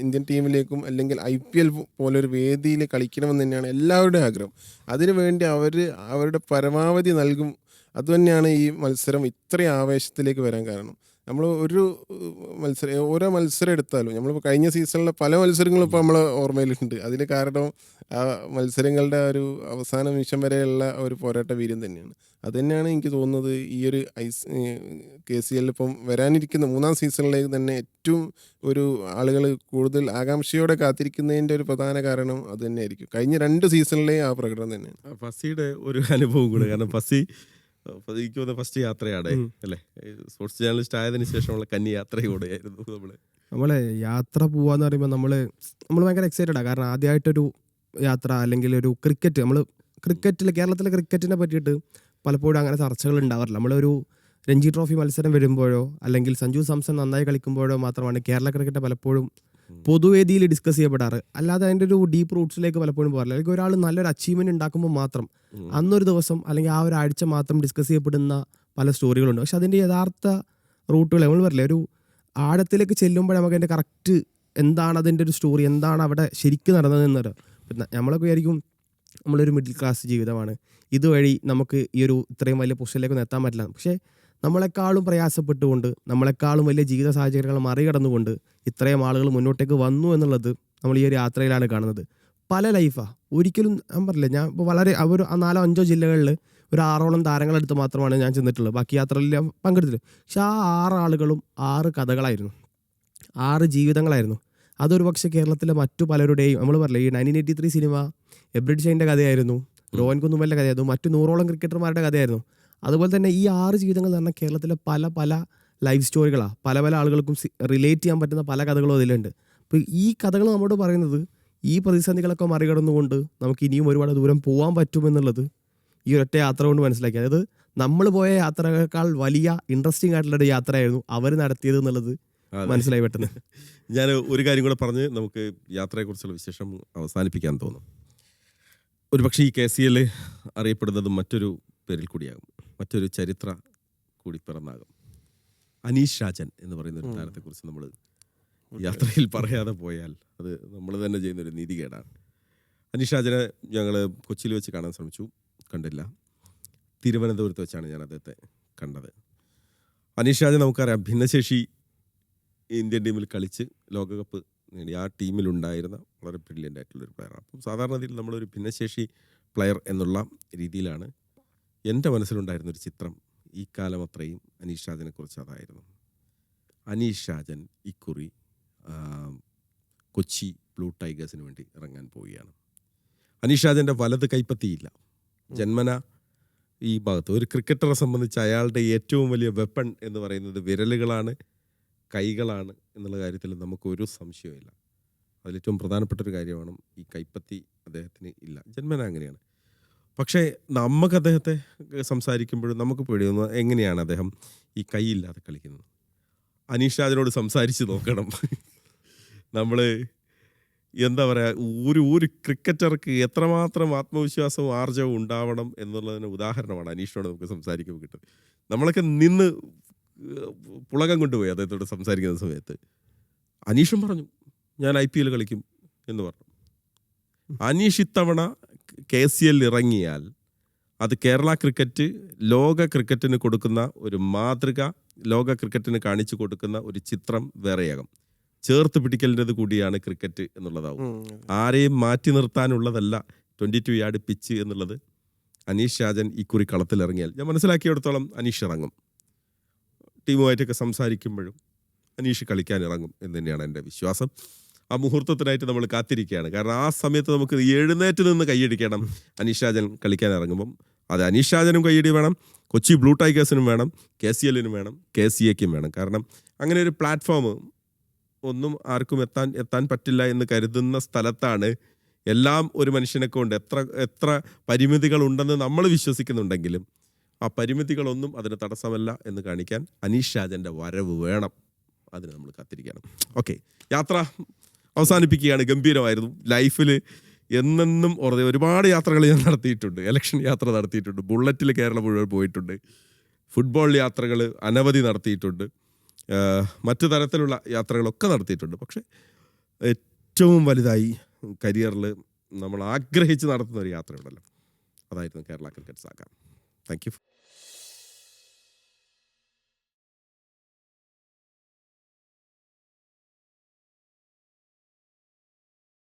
ഇന്ത്യൻ ടീമിലേക്കും അല്ലെങ്കിൽ IPL പോലൊരു വേദിയിൽ കളിക്കണമെന്ന് തന്നെയാണ് എല്ലാവരുടെയും ആഗ്രഹം. അതിനുവേണ്ടി അവരുടെ പരമാവധി നൽകും. അതുതന്നെയാണ് ഈ മത്സരം ഇത്രയും ആവേശത്തിലേക്ക് വരാൻ കാരണം. നമ്മൾ ഓരോ മത്സരം എടുത്താലും നമ്മളിപ്പോൾ കഴിഞ്ഞ സീസണിലെ പല മത്സരങ്ങളും ഇപ്പോൾ നമ്മളെ ഓർമ്മയിലുണ്ട്. അതിന് കാരണം ആ മത്സരങ്ങളുടെ ഒരു അവസാന നിമിഷം വരെയുള്ള ഒരു പോരാട്ട വീര്യം തന്നെയാണ്. അതുതന്നെയാണ് എനിക്ക് തോന്നുന്നത് ഈ ഒരു KCL ഇപ്പം വരാനിരിക്കുന്ന 3ാം സീസണിലേക്ക് തന്നെ ഏറ്റവും ഒരു ആളുകൾ കൂടുതൽ ആകാംക്ഷയോടെ കാത്തിരിക്കുന്നതിൻ്റെ ഒരു പ്രധാന കാരണം അത് തന്നെയായിരിക്കും. കഴിഞ്ഞ 2 സീസണിലെയും ആ പ്രകടനം തന്നെയാണ്. ഫസിയുടെ ഒരു അനുഭവം കൂടെ, കാരണം എനിക്ക് തോന്നുന്ന ഫസ്റ്റ് യാത്രയാണ് അല്ലേ, സ്പോർട്സ് ജേർണലിസ്റ്റ് ആയതിനു ശേഷമുള്ള കന്നി യാത്ര കൂടെയായിരുന്നു. നമ്മളെ യാത്ര പോവാന്ന് പറയുമ്പോൾ നമ്മൾ ഭയങ്കര എക്സൈറ്റഡാണ്. കാരണം ആദ്യമായിട്ടൊരു യാത്ര അല്ലെങ്കിൽ ഒരു കേരളത്തിലെ ക്രിക്കറ്റിനെ പറ്റിയിട്ട് പലപ്പോഴും അങ്ങനെ ചർച്ചകൾ ഉണ്ടാവാറില്ല. നമ്മളൊരു രഞ്ജി ട്രോഫി മത്സരം വരുമ്പോഴോ അല്ലെങ്കിൽ സഞ്ജു സാംസൺ നന്നായി കളിക്കുമ്പോഴോ മാത്രമാണ് കേരള ക്രിക്കറ്റ് പലപ്പോഴും പൊതുവേദിയിൽ ഡിസ്കസ് ചെയ്യപ്പെടാറ്. അല്ലാതെ അതിൻ്റെ ഒരു ഡീപ്പ് റൂട്ട്സിലേക്ക് പലപ്പോഴും പോകാറില്ല. അല്ലെങ്കിൽ ഒരാൾ നല്ലൊരു അച്ചീവ്മെന്റ് ഉണ്ടാക്കുമ്പോൾ മാത്രം അന്നൊരു ദിവസം അല്ലെങ്കിൽ ആ ഒരു ആഴ്ച മാത്രം ഡിസ്കസ് ചെയ്യപ്പെടുന്ന പല സ്റ്റോറികളുണ്ട്. പക്ഷെ അതിൻ്റെ യഥാർത്ഥ റൂട്ടുകൾ നമ്മൾ പറയില്ലേ, ഒരു ആഴത്തിലേക്ക് ചെല്ലുമ്പോൾ നമുക്ക് അതിൻ്റെ കറക്റ്റ് എന്താണ് അതിൻ്റെ ഒരു സ്റ്റോറി, എന്താണ് അവിടെ ശരിക്കും നടന്നതെന്നൊരു നമ്മളൊക്കെ വിചാരിക്കും നമ്മളൊരു മിഡിൽ ക്ലാസ് ജീവിതമാണ്, ഇതുവഴി നമുക്ക് ഈ ഒരു ഇത്രയും വലിയ പൊസിഷനിലേക്ക് എത്താൻ പറ്റില്ല. പക്ഷേ നമ്മളെക്കാളും പ്രയാസപ്പെട്ടുകൊണ്ട് നമ്മളെക്കാളും വലിയ ജീവിത സാഹചര്യങ്ങൾ മറികടന്നുകൊണ്ട് ഇത്രയും ആളുകൾ മുന്നോട്ടേക്ക് വന്നു എന്നുള്ളത് നമ്മൾ ഈ ഒരു യാത്രയിലാണ് കാണുന്നത്. പല ലൈഫാണ്. ഒരിക്കലും ഞാൻ പറഞ്ഞില്ല, ഞാൻ ഇപ്പോൾ വളരെ ഒരു 4-5 ജില്ലകളിൽ ഒരു 6ഓളം താരങ്ങളെടുത്ത് മാത്രമാണ് ഞാൻ ചെന്നിട്ടുള്ളത്. ബാക്കി യാത്രകളിൽ ഞാൻ പങ്കെടുത്തില്ല. പക്ഷെ ആ 6 ആളുകളും 6 കഥകളായിരുന്നു, 6 ജീവിതങ്ങളായിരുന്നു. അതൊരു പക്ഷേ കേരളത്തിലെ മറ്റു പലരുടെയും നമ്മൾ പറയില്ല, ഈ 1983 സിനിമ എബ്രിഡ് ഷൈൻ്റെ കഥയായിരുന്നു, രോഹൻ കുന്നുമലിൻ്റെ കഥയായിരുന്നു, മറ്റു 100ഓളം ക്രിക്കറ്റർമാരുടെ കഥയായിരുന്നു. അതുപോലെ തന്നെ ഈ 6 ജീവിതങ്ങൾ എന്ന് പറഞ്ഞാൽ കേരളത്തിലെ പല ലൈഫ് സ്റ്റോറികളാണ്. പല ആളുകൾക്കും റിലേറ്റ് ചെയ്യാൻ പറ്റുന്ന പല കഥകളും അതിലുണ്ട്. അപ്പോൾ ഈ കഥകൾ നമ്മോട് പറയുന്നത് ഈ പ്രതിസന്ധികളൊക്കെ മറികടന്നുകൊണ്ട് നമുക്ക് ഇനിയും ഒരുപാട് ദൂരം പോകാൻ പറ്റുമെന്നുള്ളത് ഈ ഒറ്റ യാത്ര കൊണ്ട് മനസ്സിലാക്കി. അതായത് നമ്മൾ പോയ യാത്രകളേക്കാൾ വലിയ ഇൻട്രസ്റ്റിംഗ് ആയിട്ടുള്ളൊരു യാത്രയായിരുന്നു അവർ നടത്തിയത് എന്നുള്ളത് മനസ്സിലായി പെട്ടെന്ന്. ഞാൻ ഒരു കാര്യം കൂടെ പറഞ്ഞ് നമുക്ക് യാത്രയെക്കുറിച്ചുള്ള വിശേഷം അവസാനിപ്പിക്കാൻ തോന്നും. ഒരു പക്ഷേ ഈ KCL അറിയപ്പെടുന്നത് മറ്റൊരു പേരിൽ കൂടിയാകും, മറ്റൊരു ചരിത്ര കൂടി പിറന്നാകും. അനീഷ് രാജൻ എന്ന് പറയുന്ന ഒരു താരത്തെക്കുറിച്ച് നമ്മൾ യാത്രയിൽ പറയാതെ പോയാൽ അത് നമ്മൾ തന്നെ ചെയ്യുന്നൊരു നീതികേടാണ്. അനീഷ് രാജനെ ഞങ്ങൾ കൊച്ചിയിൽ വെച്ച് കാണാൻ ശ്രമിച്ചു, കണ്ടില്ല. തിരുവനന്തപുരത്ത് വെച്ചാണ് ഞാൻ അദ്ദേഹത്തെ കണ്ടത്. അനീഷ് രാജൻ നമുക്കറിയാം, ഭിന്നശേഷി ഇന്ത്യൻ ടീമിൽ കളിച്ച് ലോകകപ്പ് നേടി ആ ടീമിലുണ്ടായിരുന്ന വളരെ ബ്രില്യൻ്റ് ആയിട്ടുള്ളൊരു പ്ലെയറാണ്. അപ്പം സാധാരണഗതിയിൽ നമ്മളൊരു ഭിന്നശേഷി പ്ലെയർ എന്നുള്ള രീതിയിലാണ് എൻ്റെ മനസ്സിലുണ്ടായിരുന്നൊരു ചിത്രം ഈ കാലം അത്രയും അനീഷ് രാജനെ കുറിച്ച് അതായിരുന്നു. അനീഷ് രാജൻ ഇക്കുറി കൊച്ചി ബ്ലൂ ടൈഗേഴ്സിന് വേണ്ടി ഇറങ്ങാൻ പോവുകയാണ്. അനീഷ് രാജൻ്റെ വലത് കൈപ്പത്തിയില്ല, ജന്മന ഈ ഭാഗത്ത്. ഒരു ക്രിക്കറ്ററെ സംബന്ധിച്ച് അയാളുടെ ഏറ്റവും വലിയ വെപ്പൺ എന്ന് പറയുന്നത് വിരലുകളാണ്, കൈകളാണ് എന്നുള്ള കാര്യത്തിൽ നമുക്കൊരു സംശയമില്ല. അതിലേറ്റവും പ്രധാനപ്പെട്ട ഒരു കാര്യമാണ് ഈ കൈപ്പത്തി അദ്ദേഹത്തിന് ഇല്ല, ജന്മന അങ്ങനെയാണ്. പക്ഷേ നമുക്ക് അദ്ദേഹത്തെ സംസാരിക്കുമ്പോഴും നമുക്ക് പേടിയൊന്നും എങ്ങനെയാണ് അദ്ദേഹം ഈ കൈയില്ലാതെ കളിക്കുന്നത്. അനീഷ് രാജനോട് സംസാരിച്ച് നോക്കണം. നമ്മൾ എന്താ പറയുക, ഒരു ക്രിക്കറ്റർക്ക് എത്രമാത്രം ആത്മവിശ്വാസവും ആർജവും ഉണ്ടാവണം എന്നുള്ളതിന് ഉദാഹരണമാണ് അനീഷിനോട് നമുക്ക് സംസാരിക്കുമ്പോൾ കിട്ടുന്നത്. നമ്മളൊക്കെ നിന്ന് പുളകം കൊണ്ടുപോയി അദ്ദേഹത്തോട് സംസാരിക്കുന്ന സമയത്ത്. അനീഷും പറഞ്ഞു ഞാൻ IPL കളിക്കും എന്ന് പറഞ്ഞു. അനീഷ് ഇത്തവണ KCL ഇറങ്ങിയാൽ അത് കേരള ക്രിക്കറ്റ് ലോക ക്രിക്കറ്റിന് കൊടുക്കുന്ന ഒരു മാതൃക, ലോക ക്രിക്കറ്റിന് കാണിച്ചു കൊടുക്കുന്ന ഒരു ചിത്രം വേറെയാകും. ചേർത്ത് പിടിക്കലിൻ്റെത് കൂടിയാണ് ക്രിക്കറ്റ് എന്നുള്ളതാവും. ആരെയും മാറ്റി നിർത്താനുള്ളതല്ല 22 യാർഡ് പിച്ച് എന്നുള്ളത്. അനീഷ് രാജൻ ഇക്കുറി കളത്തിലിറങ്ങിയാൽ ഞാൻ മനസ്സിലാക്കിയിടത്തോളം അനീഷ് ഇറങ്ങും. ടീമുമായിട്ടൊക്കെ സംസാരിക്കുമ്പോഴും അനീഷ് കളിക്കാൻ ഇറങ്ങും എന്ന് തന്നെയാണ് എൻ്റെ വിശ്വാസം. ആ മുഹൂർത്തത്തിനായിട്ട് നമ്മൾ കാത്തിരിക്കുകയാണ്. കാരണം ആ സമയത്ത് നമുക്ക് എഴുന്നേറ്റ് നിന്ന് കൈയടിക്കണം അനീഷ് രാജൻ കളിക്കാൻ ഇറങ്ങുമ്പോൾ. അത് അനീഷ് രാജനും കൈയടി വേണം, കൊച്ചി ബ്ലൂ ടൈഗേഴ്സിനും വേണം, KCLനും വേണം, KCAക്കും വേണം. കാരണം അങ്ങനെ ഒരു പ്ലാറ്റ്ഫോം ഒന്നും ആർക്കും എത്താൻ പറ്റില്ല എന്ന് കരുതുന്ന സ്ഥലത്താണ് എല്ലാം ഒരു മനുഷ്യനെ കൊണ്ട് എത്ര പരിമിതികളുണ്ടെന്ന് നമ്മൾ വിശ്വസിക്കുന്നുണ്ടെങ്കിലും ആ പരിമിതികളൊന്നും അതിന് തടസ്സമല്ല എന്ന് കാണിക്കാൻ അനീഷ് രാജൻ്റെ വരവ് വേണം. അതിന് നമ്മൾ കാത്തിരിക്കണം. ഓക്കെ, യാത്ര അവസാനിപ്പിക്കുകയാണ്. ഗംഭീരമായിരുന്നു. ലൈഫിൽ എന്നെന്നും ഒരുപാട് യാത്രകൾ ഞാൻ നടത്തിയിട്ടുണ്ട്. ഇലക്ഷൻ യാത്ര നടത്തിയിട്ടുണ്ട്, ബുള്ളറ്റിൽ കേരളം മുഴുവൻ പോയിട്ടുണ്ട്, ഫുട്ബോൾ യാത്രകൾ അനവധി നടത്തിയിട്ടുണ്ട്, മറ്റു തരത്തിലുള്ള യാത്രകളൊക്കെ നടത്തിയിട്ടുണ്ട്. പക്ഷേ ഏറ്റവും വലുതായി കരിയറിൽ നമ്മൾ ആഗ്രഹിച്ച് നടത്തുന്ന ഒരു യാത്രയുണ്ടല്ലോ, അതായിരുന്നു Kerala cricket saga. Thank you.